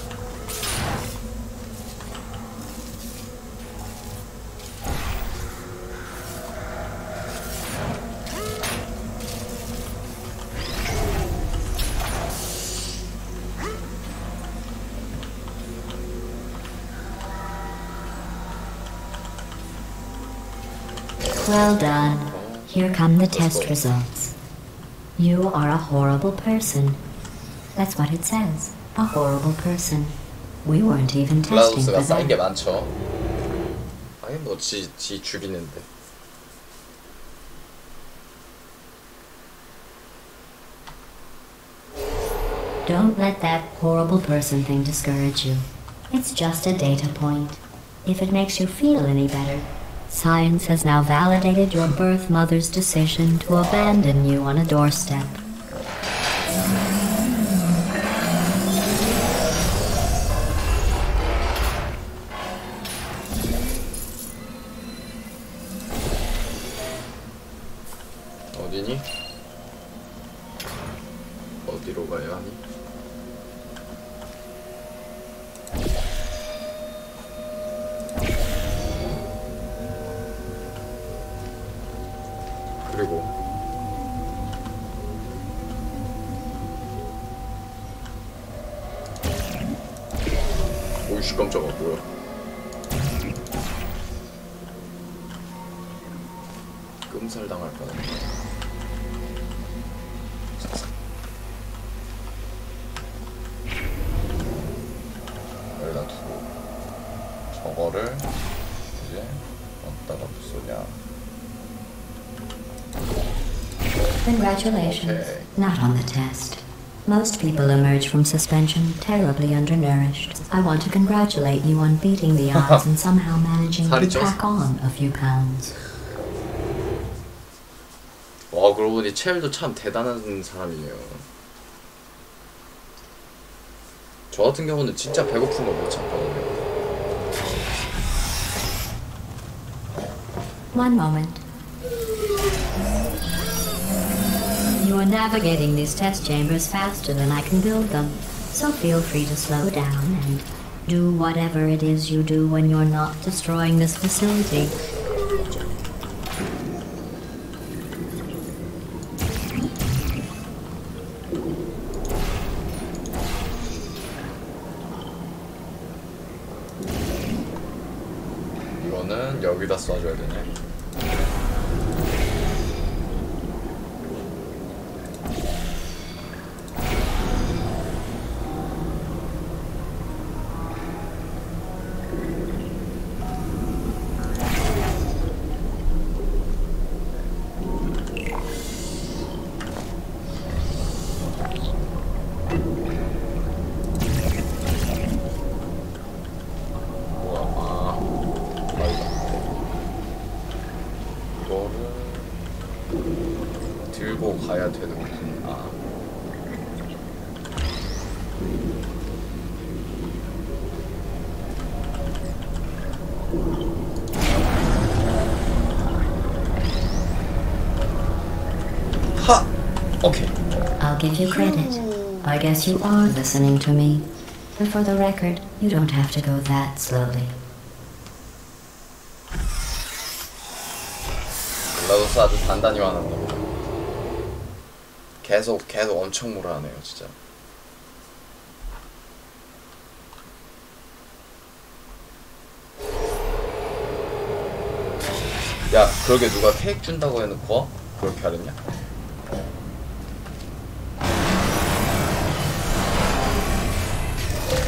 Well done. Here come the test results. You are a horrible person. That's what it says. A horrible person. We weren't even testing 글라우스가 for 쌓인 게 that. 많죠. 아니 뭐 지 죽이는데. Don't let that horrible person thing discourage you. It's just a data point. If it makes you feel any better, science has now validated your birth mother's decision to abandon you on a doorstep. 어디니? 어디로 가야 하니? 그리고 오이씨 깜짝아 뭐야? 끔살 당할 뻔했네. 여기다 두고 저거를 이제 어디다가 쏘냐? Congratulations. Okay. Not on the test. Most people emerge from suspension terribly undernourished. I want to congratulate you on beating the odds and somehow managing to 살이 쪘어. pack on a few pounds. 와 그러고 보니 첼도 참 대단한 사람이네요. 저 같은 경우는 진짜 배고픈 거 못 참거든요. One moment. You are navigating these test chambers faster than I can build them, so feel free to slow down and do whatever it is you do when you're not destroying this facility. 이거는 여기다 쏴줘야 되네. 들고 가야 되는구나. 하! 오케이. I'll give you credit. I guess you are listening to me. But for the record, you don't have to go that slowly. 글라도스 아주 단단히 화난다. 계속 엄청 몰아하네요 진짜. 야, 그러게 누가 케이크 준다고 해놓고 그렇게 하랬냐?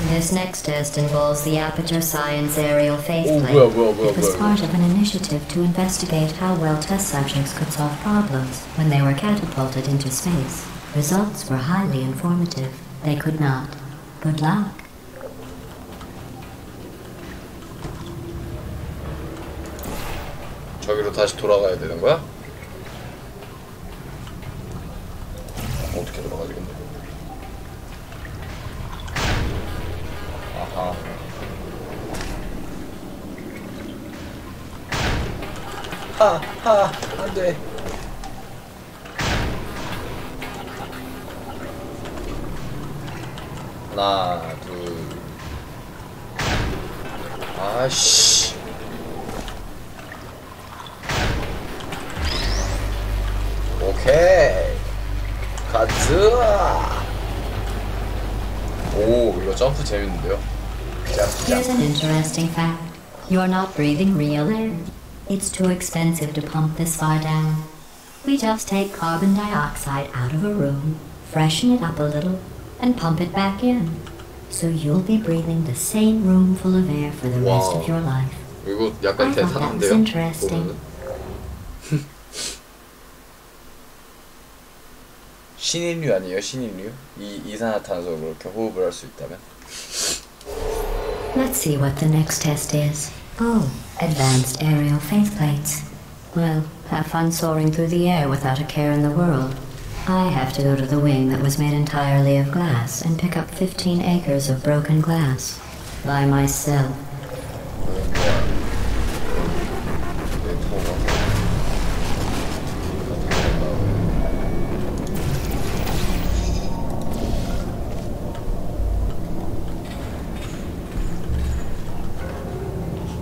This next test involves the Aperture Science Aerial Faceplate. 뭐야. It was part of an initiative to investigate how well test subjects could solve problems when they were catapulted into space. Results were highly informative. They could not. Good luck. 저기로 다시 돌아가야 되는 거야? 어떻게 돌아가지 근데? 아하. 안돼. 하나, 둘. 아씨. 오케이. 가자. 오, 이거 점프 재밌는데요? Here's an interesting fact. You're not breathing real air. It's too expensive to pump this far down. We just take carbon dioxide out of a room, freshen it up a little, and pump it back in. So you'll be breathing the same room full of air for the rest of your life. 이거 약간 I thought that was 대단한데요? interesting. 신인류 아니에요? 신인류? 이 이산화탄소로 그렇게 호흡을 할 수 있다면? Let's see what the next test is. Oh, advanced aerial faceplates. Well, have fun soaring through the air without a care in the world. I have to go to the wing that was made entirely of glass and pick up 15 acres of broken glass. By myself.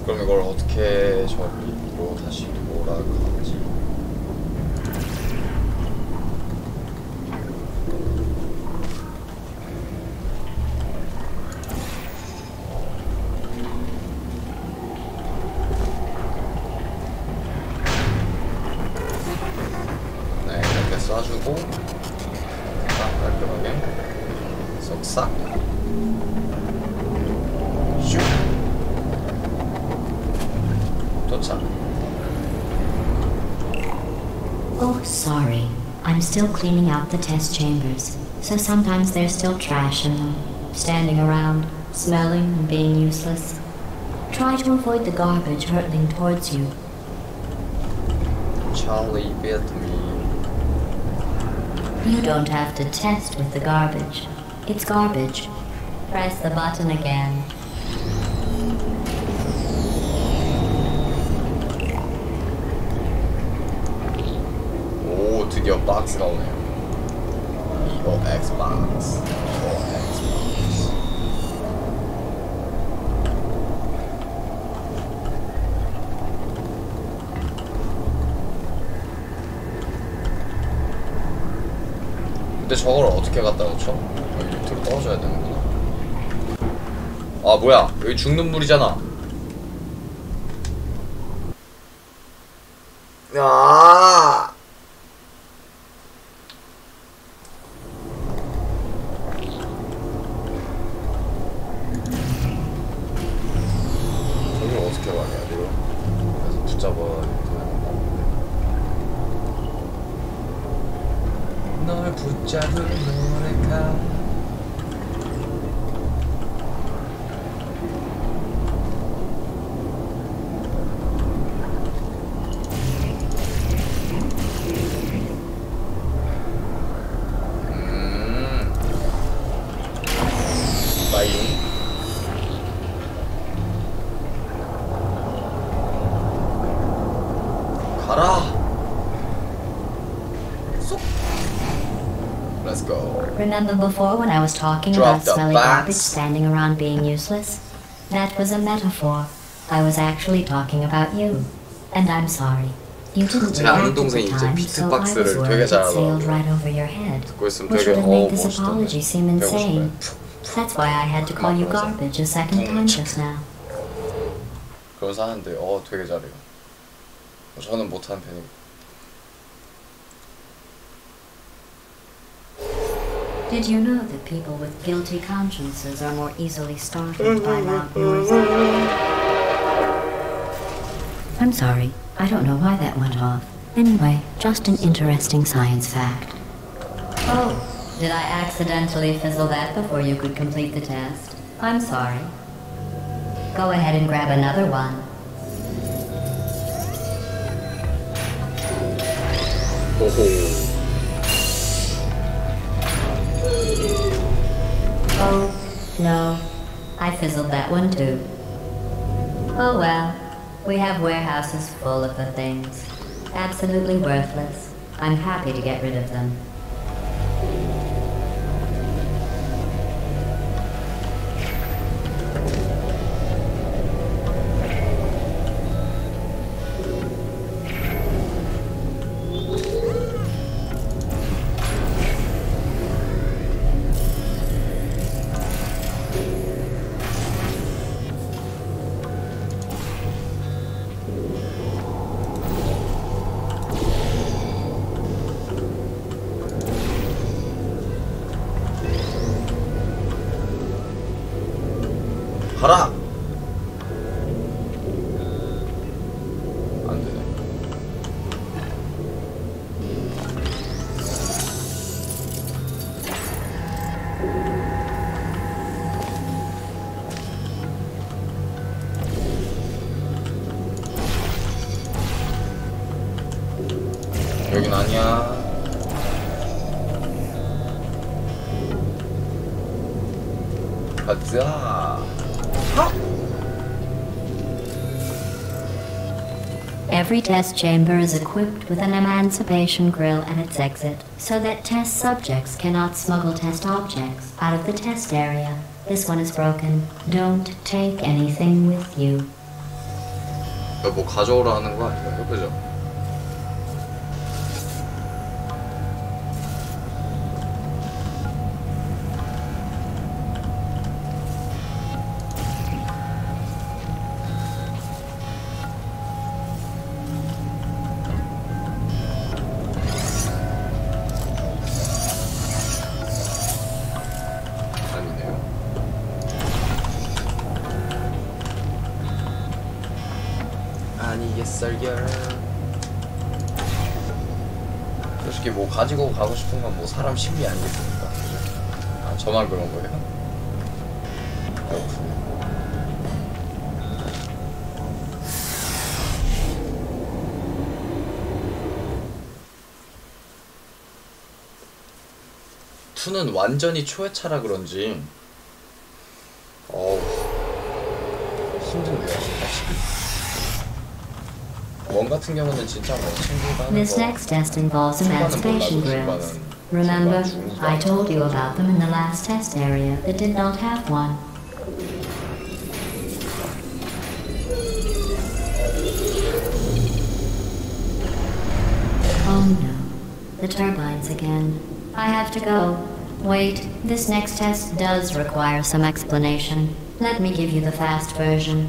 그럼 이걸 어떻게 저기로 다시 돌아가지? 네, 이렇게 쏴주고 딱 깔끔하게 쏙싹 슉 도착. Oh, sorry. I'm still cleaning out the test chambers, so sometimes there's still trash in them, standing around, smelling and being useless. Try to avoid the garbage hurtling towards you. Charlie bit me. You don't have to test with the garbage. It's garbage. Press the button again. 오, 드디어 박스가 오네요. 이거 엑스박스. 근데 저걸 어떻게 갖다 놓죠? 여기 밑으로 떨어져야 되는구나. 아, 뭐야, 여기 죽는 물이잖아. 아! 저걸 어떻게 가냐, 이거? 그래서 붙잡아야 되는 널 붙잡은 노래가 Let's go. Remember before when I was talking Drop about the smelly bats. garbage standing around being useless? That was a metaphor. I was actually talking about you. And I'm sorry. You didn't 제 react 아는 at the 동생이 이제 time, so I was 비트박스를 worried 되게 it sailed 잘하더라고요. right over your head. 듣고 있으면 Which 되게 would have made this 멋있던데. apology seem 배우고 insane. 싶어요. That's why I had to call you garbage a second time just now. 그러면서 하는데 되게 잘해요. 저는 못하는 편이고. Did you know that people with guilty consciences are more easily startled by loud noise? I'm sorry. I don't know why that went off. Anyway, just an interesting science fact. Oh, did I accidentally fizzle that before you could complete the test? I'm sorry. Go ahead and grab another one. 오호. Oh, no. I fizzled that one too. Oh well. We have warehouses full of the things. Absolutely worthless. I'm happy to get rid of them. 가라! 안 되네. 여긴 아니야. 가자. Every test chamber is equipped with an emancipation grill at its exit, so that test subjects cannot smuggle test objects out of the test area. This one is broken. Don't take anything with you. 뭐 가져오라 하는 거 아닌가요? 그죠? 아니겠어요. 솔직히 뭐 가지고 가고 싶은 건 뭐 사람 심리 아니겠습니까? 아 저만 그런 거예요? 그렇군요. 투는 완전히 초회차라 그런지 힘든데요. 원 같은 경우는 진짜 뭐 친구가 하는 This 거 next test involves emancipation grills. Remember, I told you about them in the last test area that did not have one. Oh no, the turbines again. I have to go. Wait, this next test does require some explanation. Let me give you the fast version.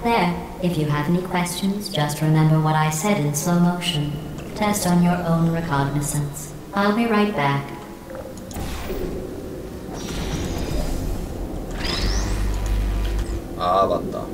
There, if you have any questions, just remember what I said in slow motion. Test on your own recognizance. I'll be right back. 아 맞다.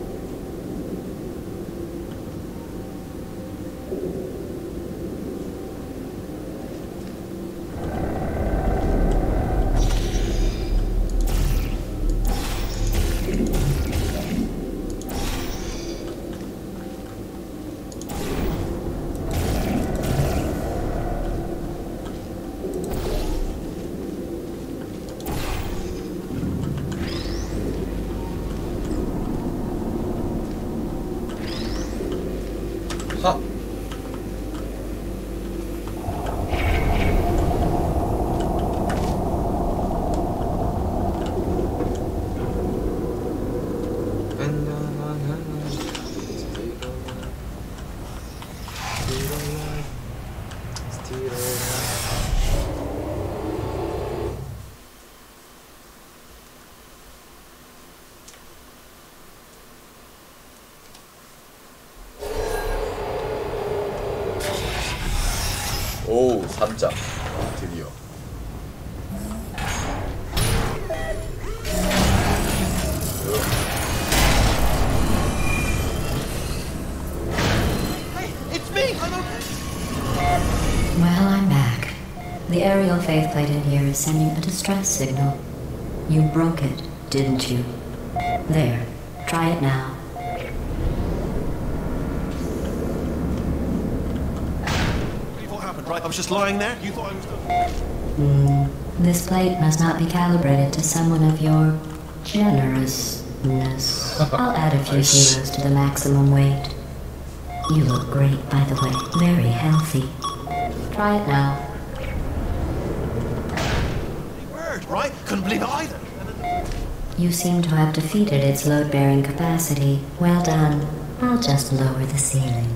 오, 3장 드디어. Well, I'm back. The aerial faith plate in here is sending a distress signal. You broke it, didn't you? There. Try it now. What happened, right? I was just lying there. You thought I was... This plate must not be calibrated to someone of your generousness. I'll add a few kilos to the maximum weight. You look great, by the way. Very healthy. Try it now. Word, right? Couldn't believe it either. You seem to have defeated its load-bearing capacity. Well done. I'll just lower the ceiling.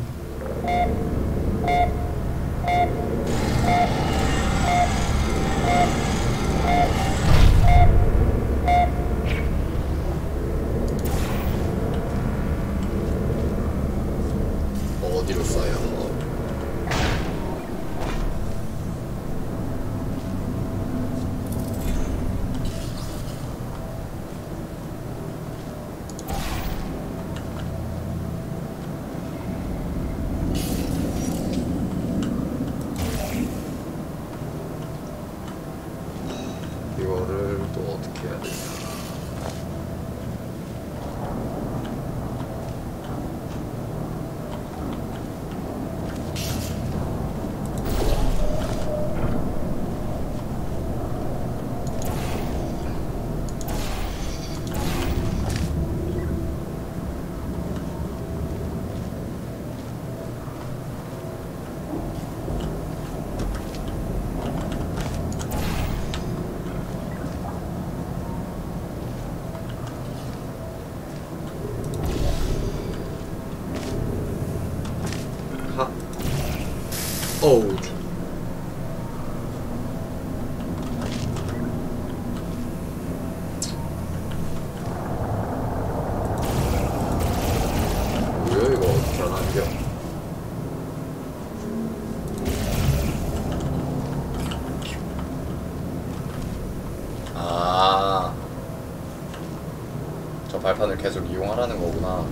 어디로 써요? 이거를 또 어떻게 해야 되냐? 어우. 뭐야 이거 어떻게 안 안겨? 아, 저 발판을 계속 이용하라는 거구나.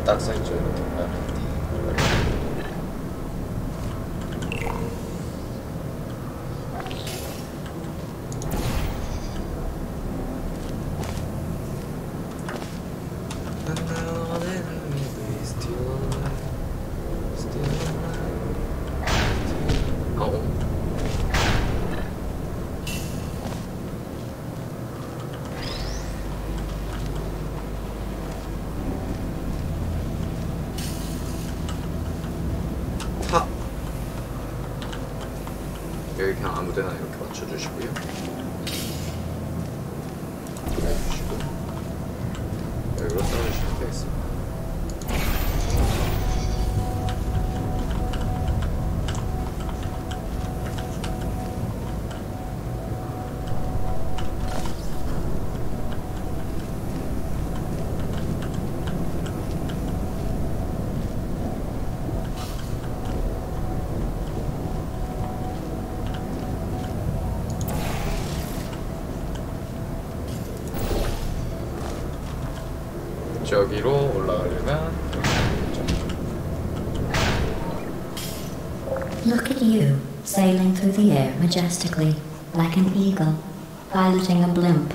딱 써있죠 이렇게. 여기 그냥 아무데나 이렇게 맞춰주시고요. 해주시고 여기로 떨어주시면 되겠습니다. 저기로 올라가려면 Look at you, sailing through the air majestically, like an eagle, piloting a blimp.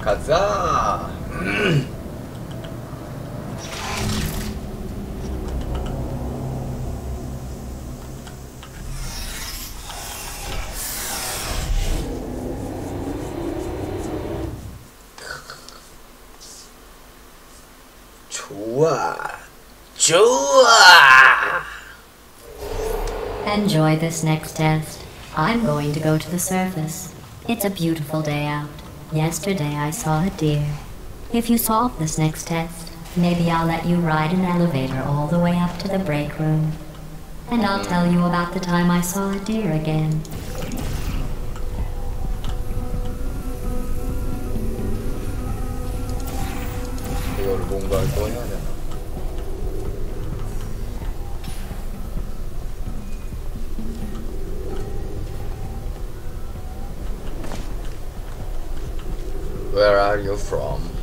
가자! 좋아. 좋아. Enjoy this next test. I'm going to go to the surface. It's a beautiful day out. Yesterday I saw a deer. If you solve this next test, maybe I'll let you ride an elevator all the way up to the break room. And I'll tell you about the time I saw a deer again. 이거를 뭔가를 또 해야 되나? Where are you from?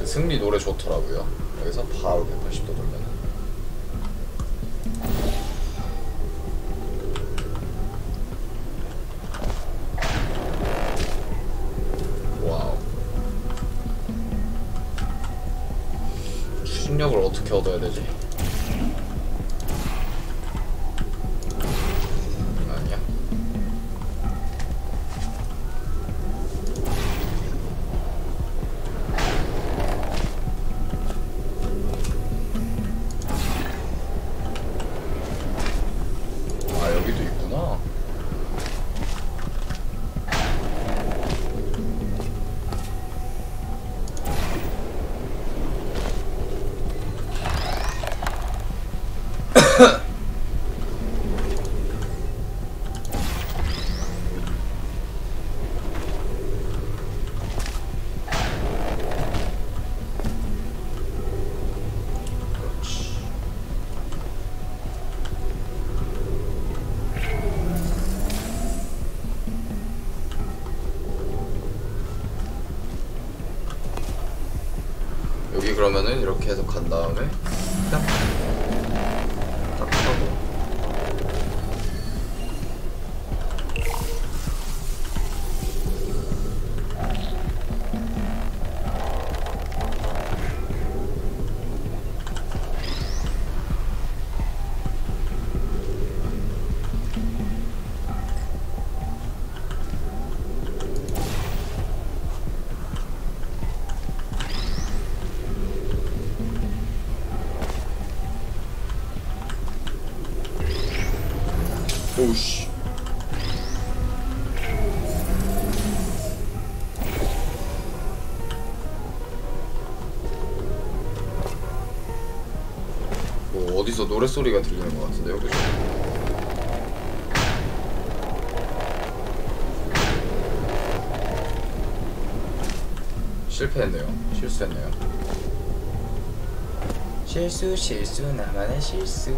승리 노래 좋더라고요. 여기서 바로 180도 돌면. 와우. 추진력을 어떻게 얻어야 되지? 아니야. 아, 여기도 있구나. 여기 그러면은 이렇게 해서 간 다음에 딱 하고 오우씨. 뭐 어디서 노랫소리가 들리는 것 같은데요, 그죠? 실패했네요. 실수했네요. 실수 나만의 실수.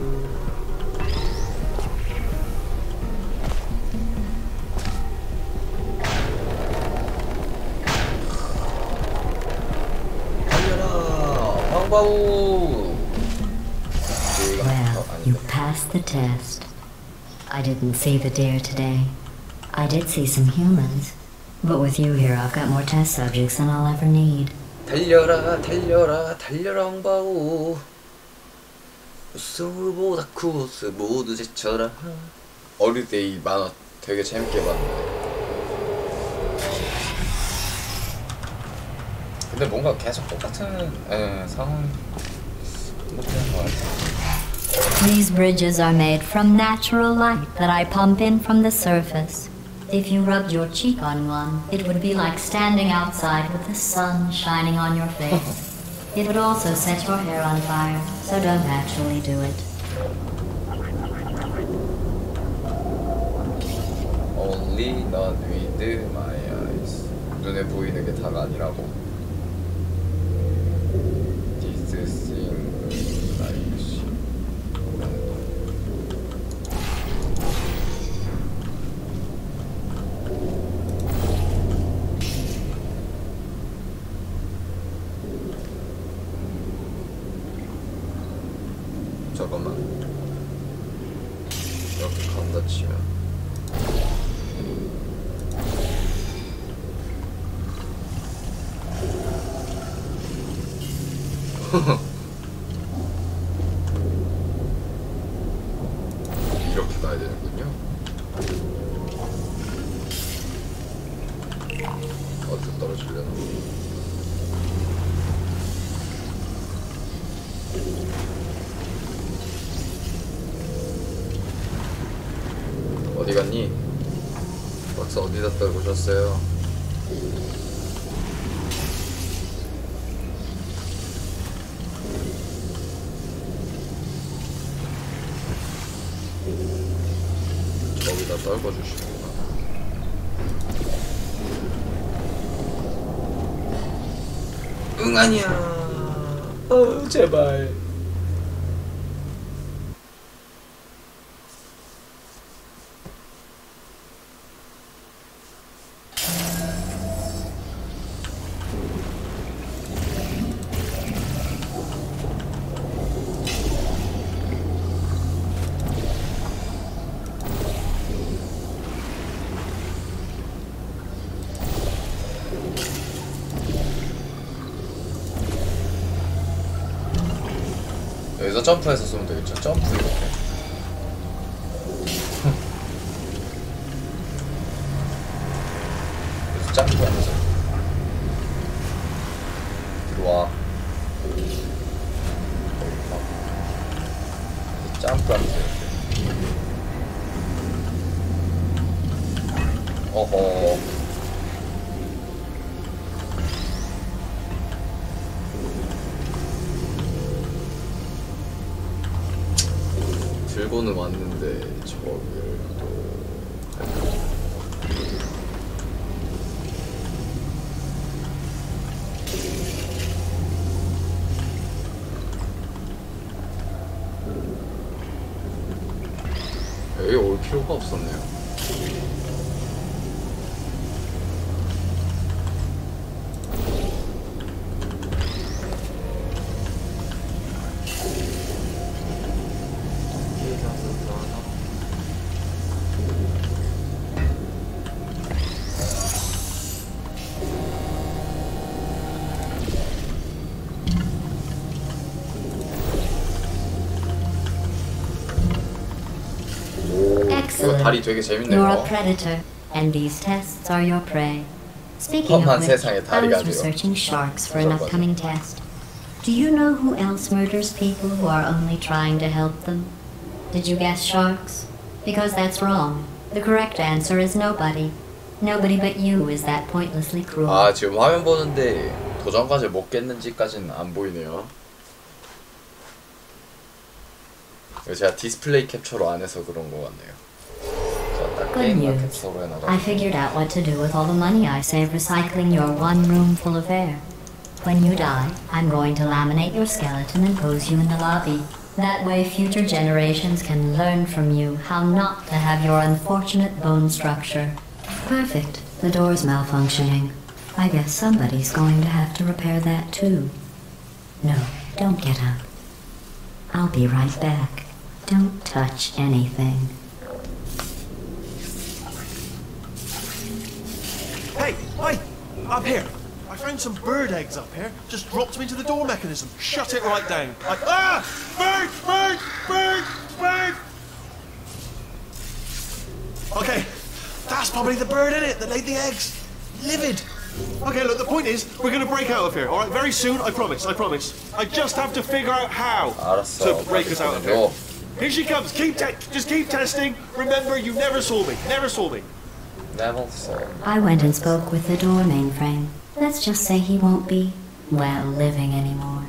Well, you passed the test. I didn't see the deer today. I did see some humans. But with you here, I've got more test subjects than I'll ever need. 달려라 달려라 달려라 황바오. 우승보다 쿠스 모두 제쳐라. 어릴 때 이 만화 되게 재밌게 봤는데. 근데 뭔가 계속 똑같은 상황 못하는 것 같아. These bridges are made from natural light that I pump in from the surface. If you rubbed your cheek on one, it would be like standing outside with the sun shining on your face. It would also set your hair on fire, so don't actually do it. Only not with my eyes. 눈에 보이는 게 다가 아니라고. This thing like 잠깐만. 이렇게 간다 치면. 이렇게 가야 되는군요. 어떻게? 떨어지려나? 어디 갔니? 박사 어디다 떨고 오셨어요? 거기다 떨궈 주시구나. 응 아니야. 제발. 여기서 점프해서 쏘면 되겠죠? 점프 이렇게. 여기서 점프하면서 들어와. 점프하면서 이렇게. 어허. 들고는 왔는데 저기를 또 여기 올 필요가 없었네요. 다리 되게 재밌네요. You're a predator, and these tests are your prey. Speaking of 험한 which, 세상에 I 다리가 was 돼요. researching sharks for an upcoming test. Do you know who else murders people who are only trying to help them? Did you guess sharks? Because that's wrong. The correct answer is nobody. Nobody but you is that pointlessly cruel. 아 지금 화면 보는데 도전까지 못 깼는지까지는 안 보이네요. 이거 제가 디스플레이 캡처로 안 해서 그런 것 같네요. Good news. I figured out what to do with all the money I save recycling your one room full of air. When you die, I'm going to laminate your skeleton and pose you in the lobby. That way future generations can learn from you how not to have your unfortunate bone structure. Perfect. The door's malfunctioning. I guess somebody's going to have to repair that too. No, don't get up. I'll be right back. Don't touch anything. Hey, up here. I found some bird eggs up here. Just dropped them into the door mechanism. Shut it right down. Bird! Okay, that's probably the bird in it that laid the eggs. Livid. Okay, look, the point is, we're going to break out of here, alright? Very soon, I promise. I just have to figure out how to break us out of here. Here she comes. Just keep testing. Remember, you never saw me. Never saw. I went and spoke with the door mainframe. Let's just say he won't be, well, living anymore.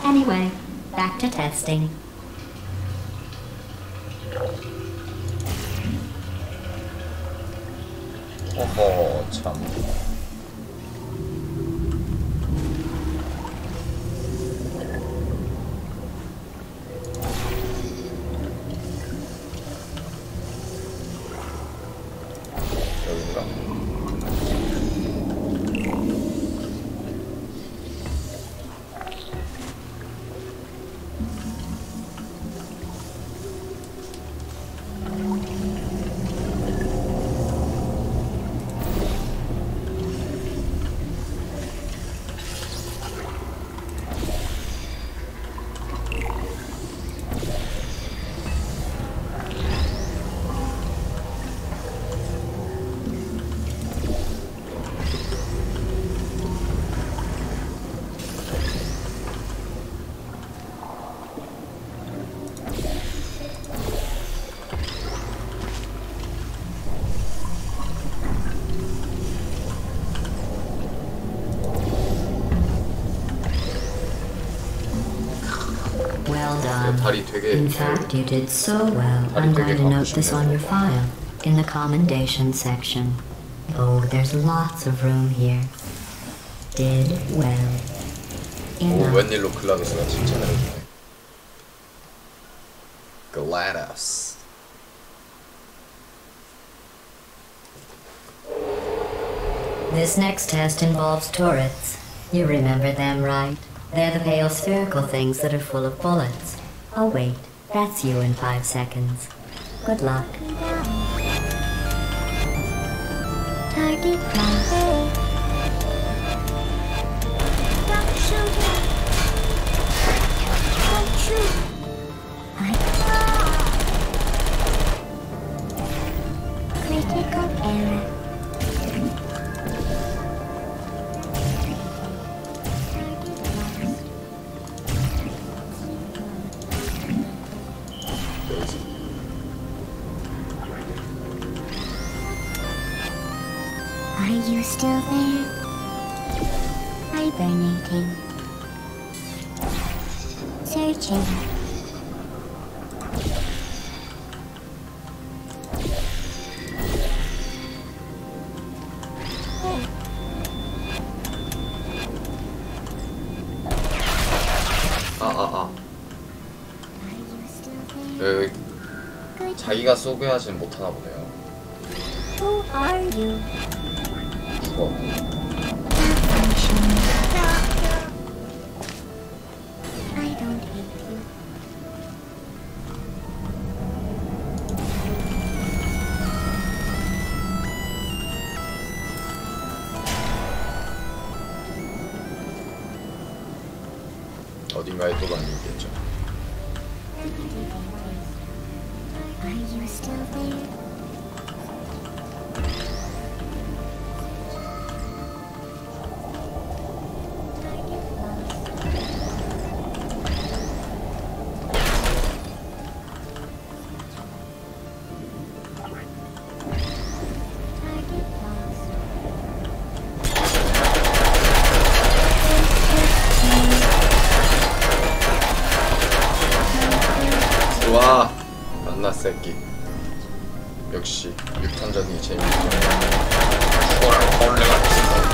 Anyway, back to testing. 어허 참. 여기가. Well done. 다리 되게 In fact, you did so well. I'm going to note this on your file in the commendation section. Oh, there's lots of room here. Did well. 오, 웬일로 글라디스가 칭찬을 해주네. 글라디스. This next test involves turrets. You remember them, right? They're the pale spherical things that are full of bullets. Oh wait, that's you in 5 seconds. Good luck. Target locked. Don't shoot. Don't shoot. Critical error. Are you still there? Hibernating. Searching. 자기가 쏘게 하진 못하나 보네요. Who are you? 죽어. I don't hate you. 어딘가에 또 남기겠죠. Are you still there? 와, 만나 새끼. 역시 육탄전이 재밌죠. 죽어라 벌레 같은 거.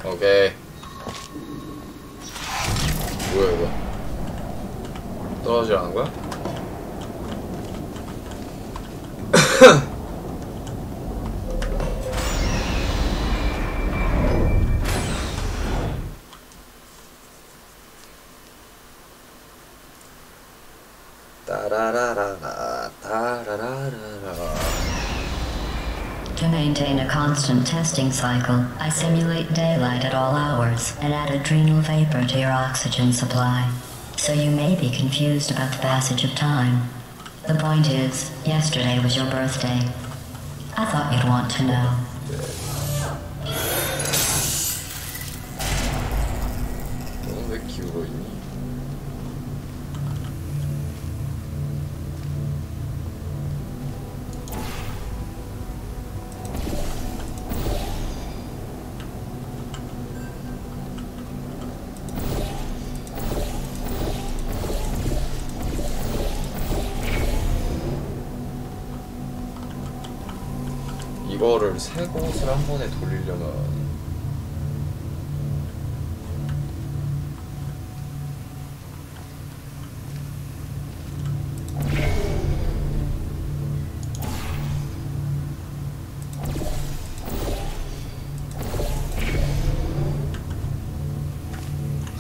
오케이. 뭐야 이거? 떨어지라는 거야? 따라라라라 따라라라라. To maintain a constant testing cycle, I simulate daylight at all hours and add adrenal vapor to your oxygen supply. So you may be confused about the passage of time. The point is, yesterday was your birthday. I thought you'd want to know. 너는 왜 기울어 있니? 이거를 세 곳을 한 번에 돌리려면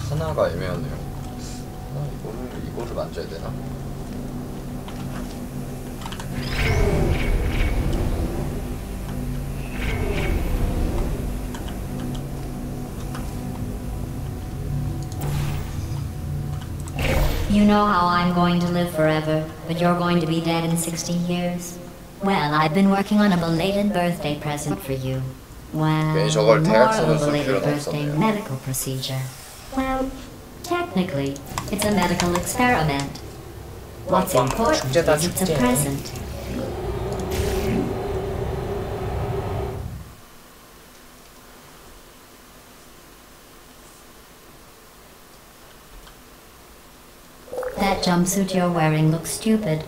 하나가 애매하네요. 이거를 만져야 되나? You know how I'm going to live forever, but you're going to be dead in 60 years? Well, I've been working on a belated birthday present for you. Well, 괜히 저걸 more of 대각선으로 a 쓸 belated 필요는 birthday 없었네요. medical procedure. Well, technically, it's a medical experiment. What's important is it's a present. That jumpsuit you're wearing looks stupid.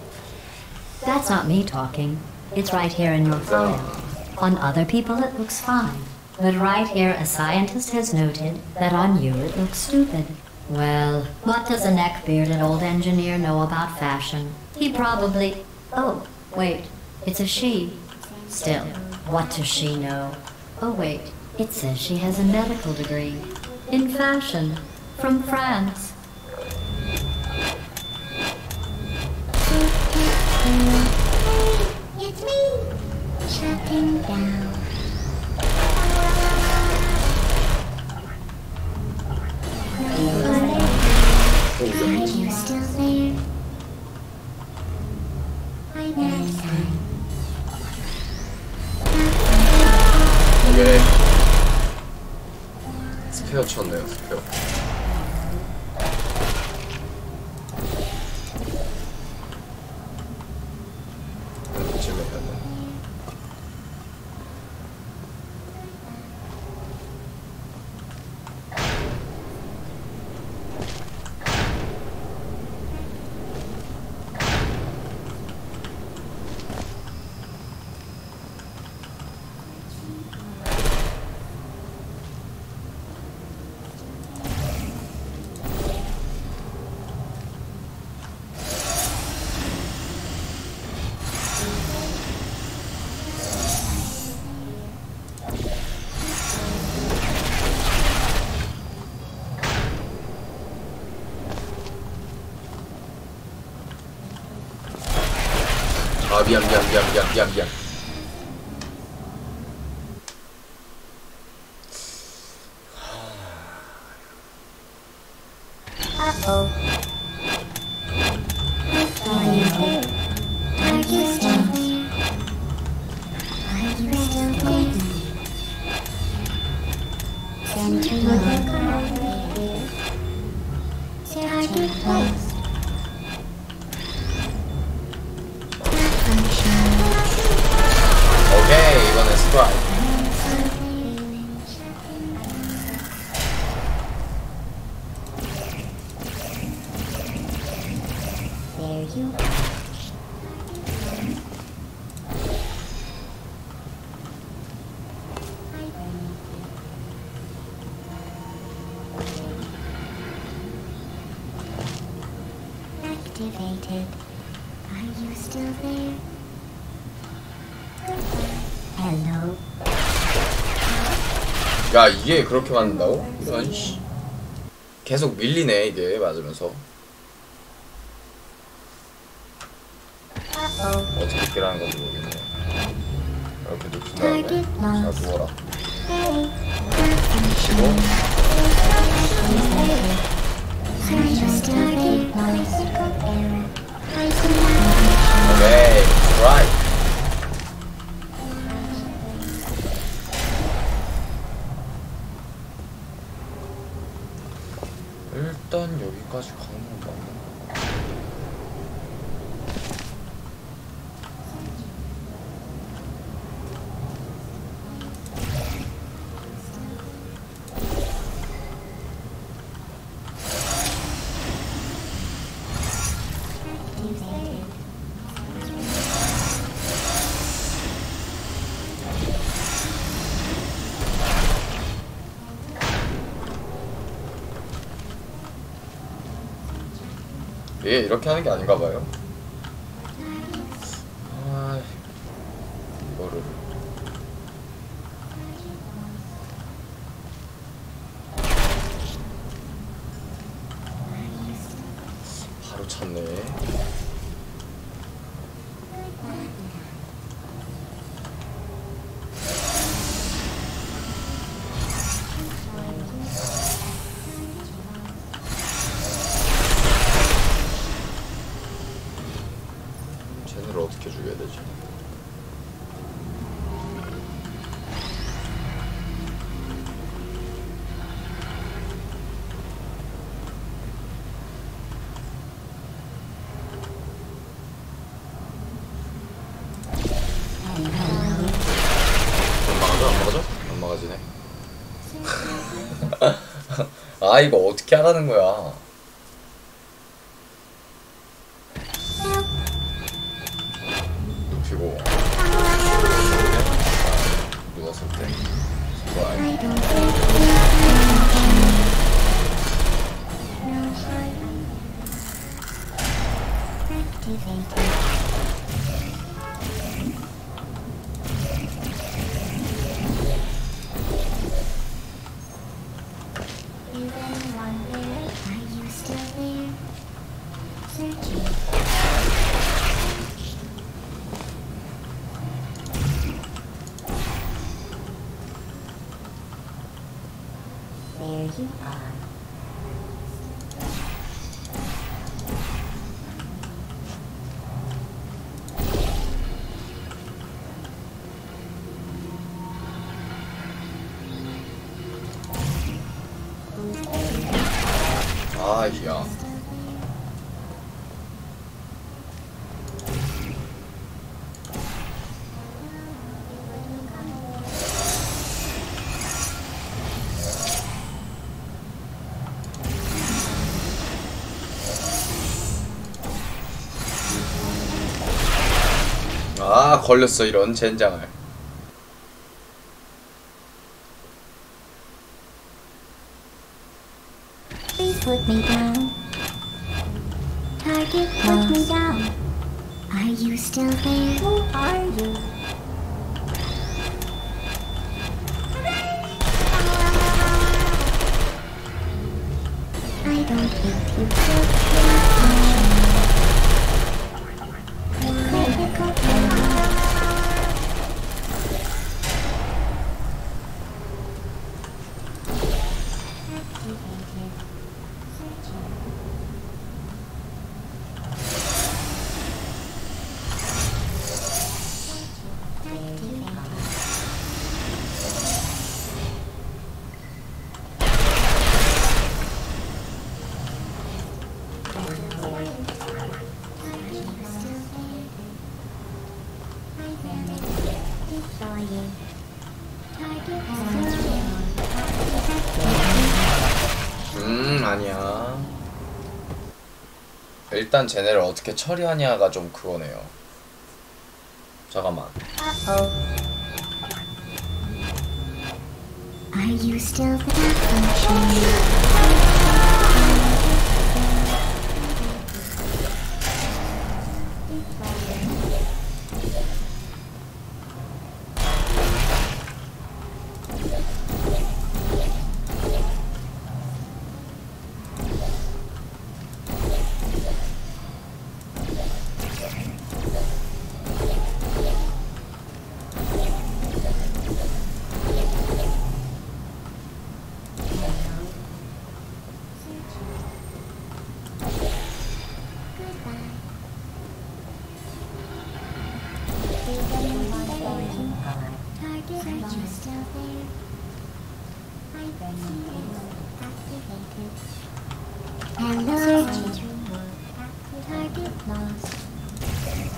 That's not me talking. It's right here in your file. On other people it looks fine. But right here a scientist has noted that on you it looks stupid. Well, what does a neck-bearded old engineer know about fashion? He probably... Oh, wait, it's a she. Still, what does she know? Oh wait, it says she has a medical degree. In fashion. From France. It's me, shutting down. Are you still there? I'm outside. 이게 스페어 쳤네요, 스페어. 아 미안. Uh-oh. Are you there? Are you still there? Are you still there? Center of the car. Target placed. 오케이, 이번엔 스트라이크. There you go. Activated. Are you still there? Hello. 야, 이게 그렇게 맞는다고? 이런 씨. 계속 밀리네, 이게 맞으면서. 어떻게 킬하는 건지 모르겠네. 이렇게 눕힌 다음에 자, 누워라. 치고 오케이, 스트라이크. 일단 여기까지 가는 건 맞나? 이게 이렇게 하는 게 아닌가 봐요. 아, 이거를 바로 찾네. 쟤네를 어떻게 죽여야 되지? 막아지네. 아 이거 어떻게 하라는 거야. 눕히고 누웠을 때 좋아요. There you are. 아 야. 아 걸렸어 이런 젠장을. Please put me down. Target, put me down. Are you still there? Who are you? I don't think you took critical 아니야. 일단 쟤네를 어떻게 처리하냐가 좀 그거네요. 잠깐만. Are you still there? Hello. Target lost.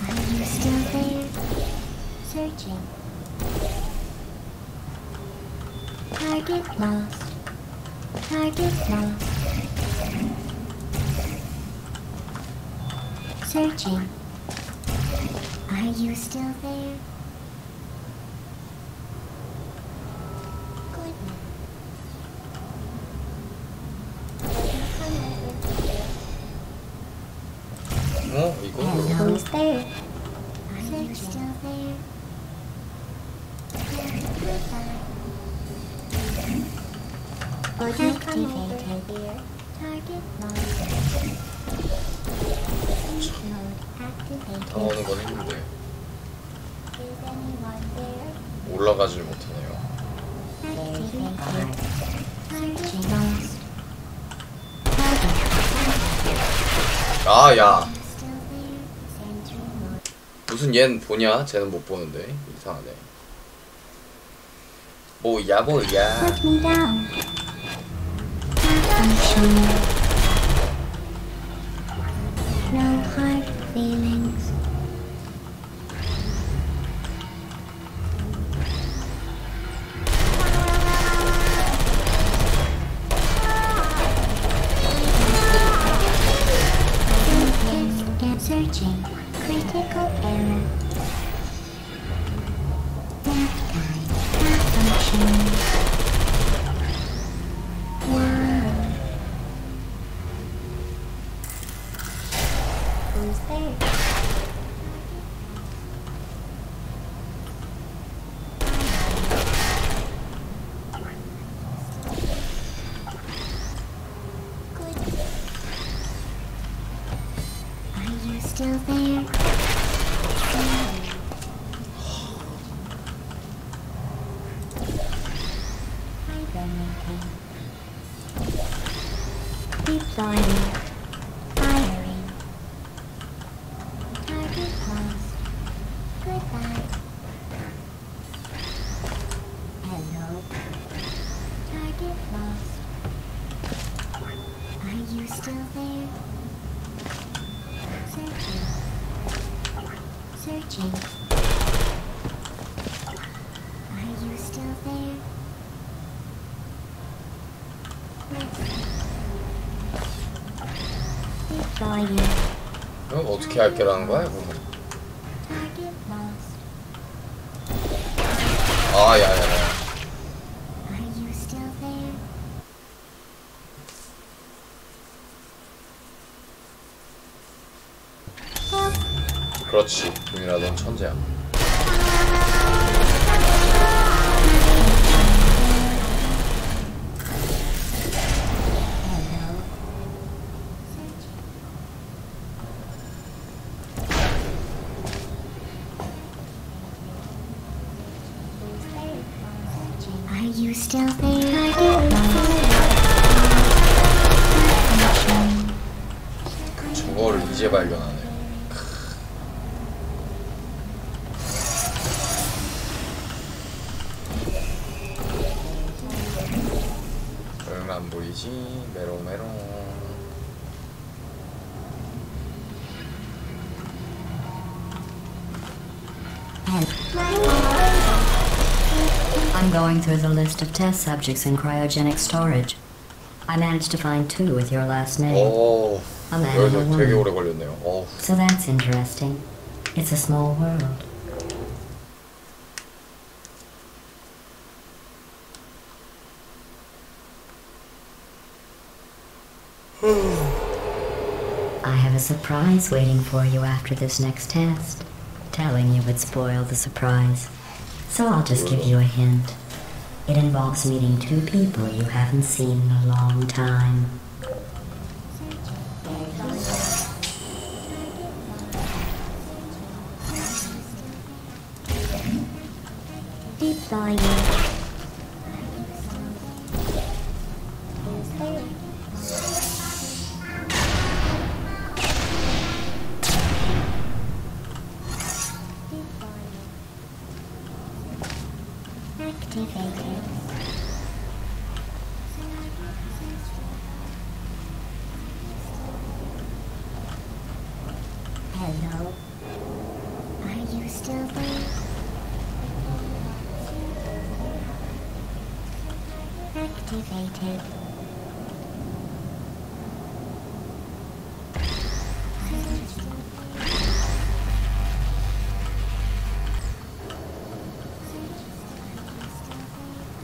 Are you still there? Searching. Target lost. Target lost. Searching. Are you still there? 어? 이거? Who's there? Are you still there? Activated. Target lost. Mode activated. 당하는 건 힘든데 Is anyone there? 올라가질 못하네요. Activated. Target lost. 아 야. Still there? Sentry mode. 무슨 얜 보냐? 쟤는 못 보는데 이상하네. 뭐야 뭐야. Put me down. Malfunction. No hard feelings. Who's there? Are you still there? Deploying. Firing. Target lost. Goodbye. Hello. Target lost. Are you still there? Searching. Searching. Are you still there? Deploying. 그럼 어떻게 할게라는 거야, 이거는? Target lost. 아, 야야야. Are you still there? 그렇지, 뷔밀아, 넌 천재야. Are you still there? Target lost. 저거를 이제 발견하네. 얼마 안 보이지? 메롱메롱. I'm going through the list of test subjects in cryogenic storage. I managed to find 2 with your last name. 오, A man and a 여기서 되게 woman. 오래 걸렸네요. 어우. So that's interesting. It's a small world. I have a surprise waiting for you after this next test. Telling you would spoil the surprise. So I'll just give you a hint. It involves meeting 2 people you haven't seen in a long time. Deploying. Activated. Hello. Are you still there? Activated.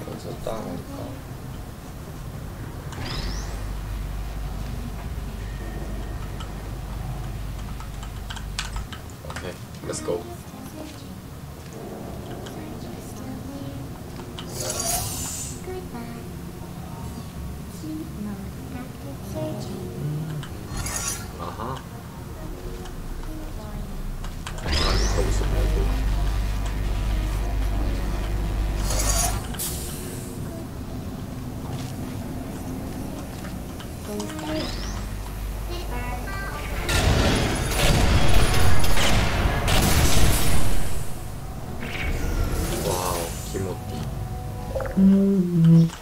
여기서 딱 오니까. 오케이, let's go. Goodbye. Sleep mode active searching. 아하. 하고 있었네. 와우, 기모띠.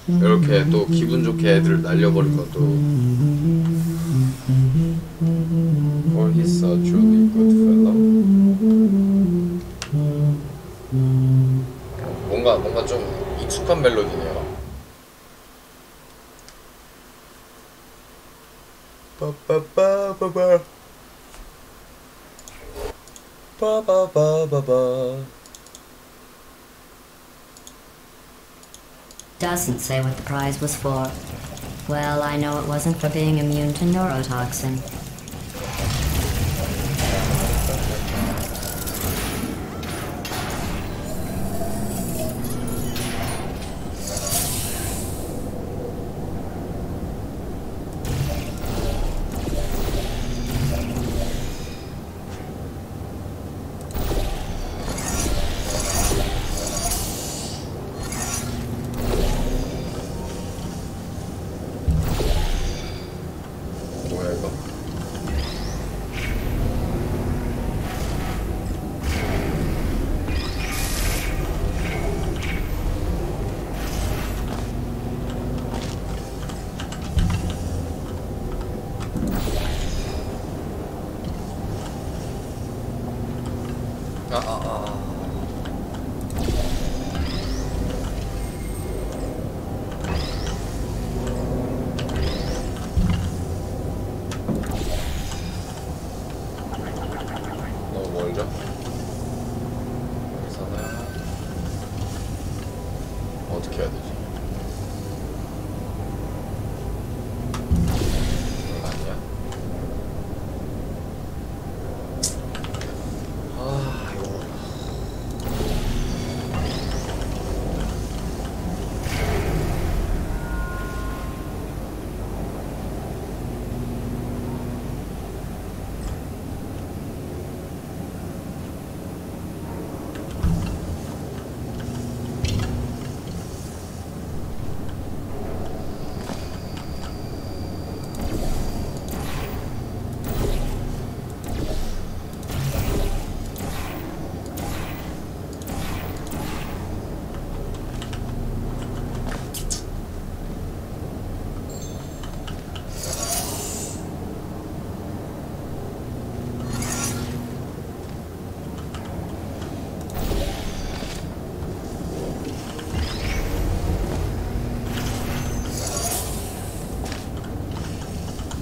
이렇게 또 기분 좋게 애들 날려버린 것도. For he's a truly good fellow. 뭔가 좀 익숙한 멜로디네요. 빠빠빠빠빠 빠빠빠빠빠 Doesn't say what the prize was for. Well, I know it wasn't for being immune to neurotoxin. 너무 멀죠? 여기서는 어떻게 해야 되지? 이건 아니야? 아, 이거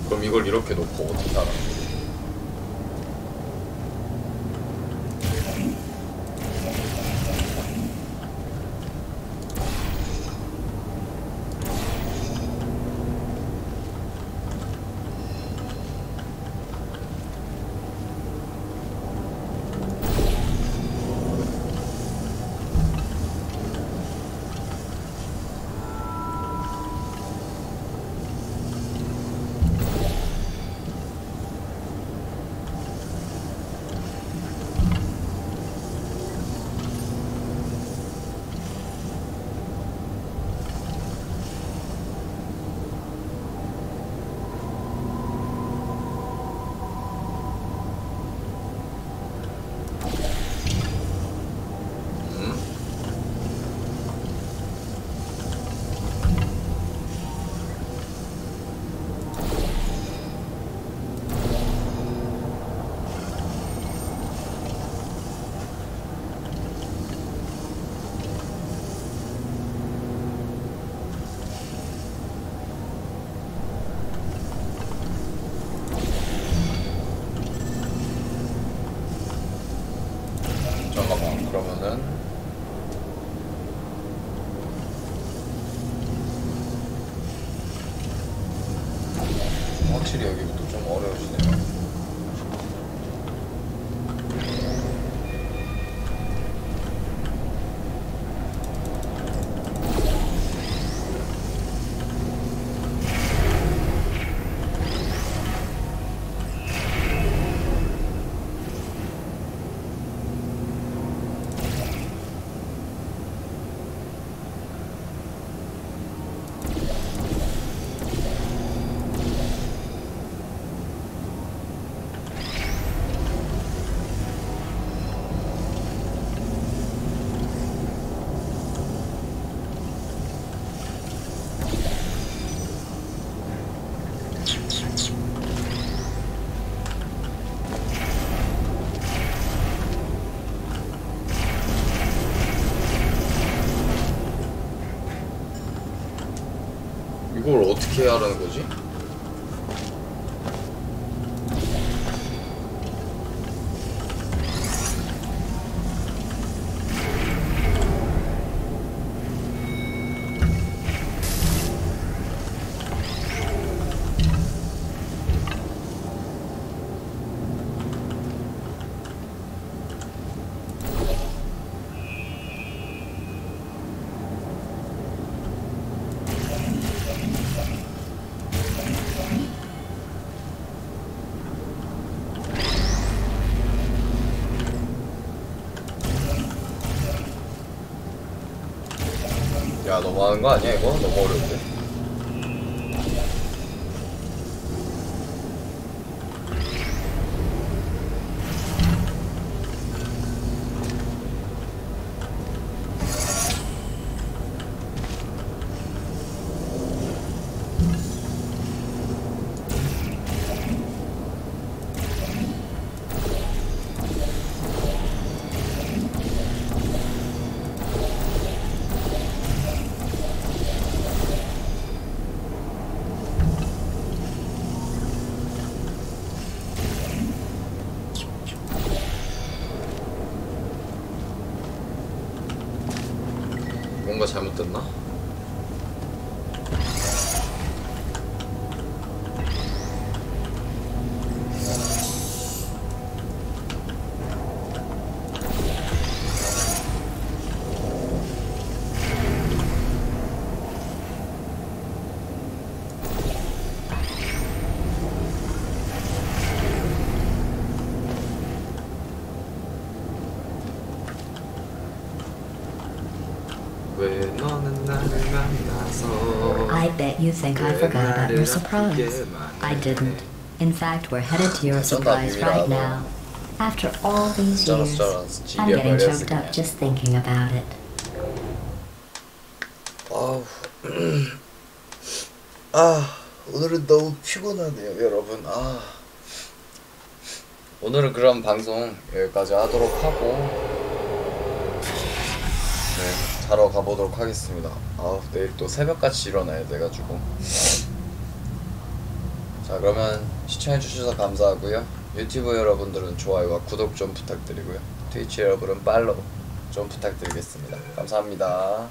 그럼 이걸 이렇게 놓고 어떻게 하라는 거지? 잠깐만, 그러면은 확실히 여기부터 좀 어려우시네요. 이걸 어떻게 해야 하라는 거지? 야 너무하는 거 아니야 이거? 너무 어려운데. 뭔가 잘못됐나? I bet you think I forgot about your surprise. I didn't. In fact, we're headed to your surprise right now. After all these years, I'm getting choked up just thinking about it. 오늘은 너무 피곤하네요 여러분. 오늘은 그럼 방송 여기까지 하도록 하고 자러 가보도록 하겠습니다. 내일 또 새벽같이 일어나야 돼가지고. 자 그러면 시청해주셔서 감사하고요. 유튜브 여러분들은 좋아요와 구독 좀 부탁드리고요. 트위치 여러분은 팔로우 좀 부탁드리겠습니다. 감사합니다.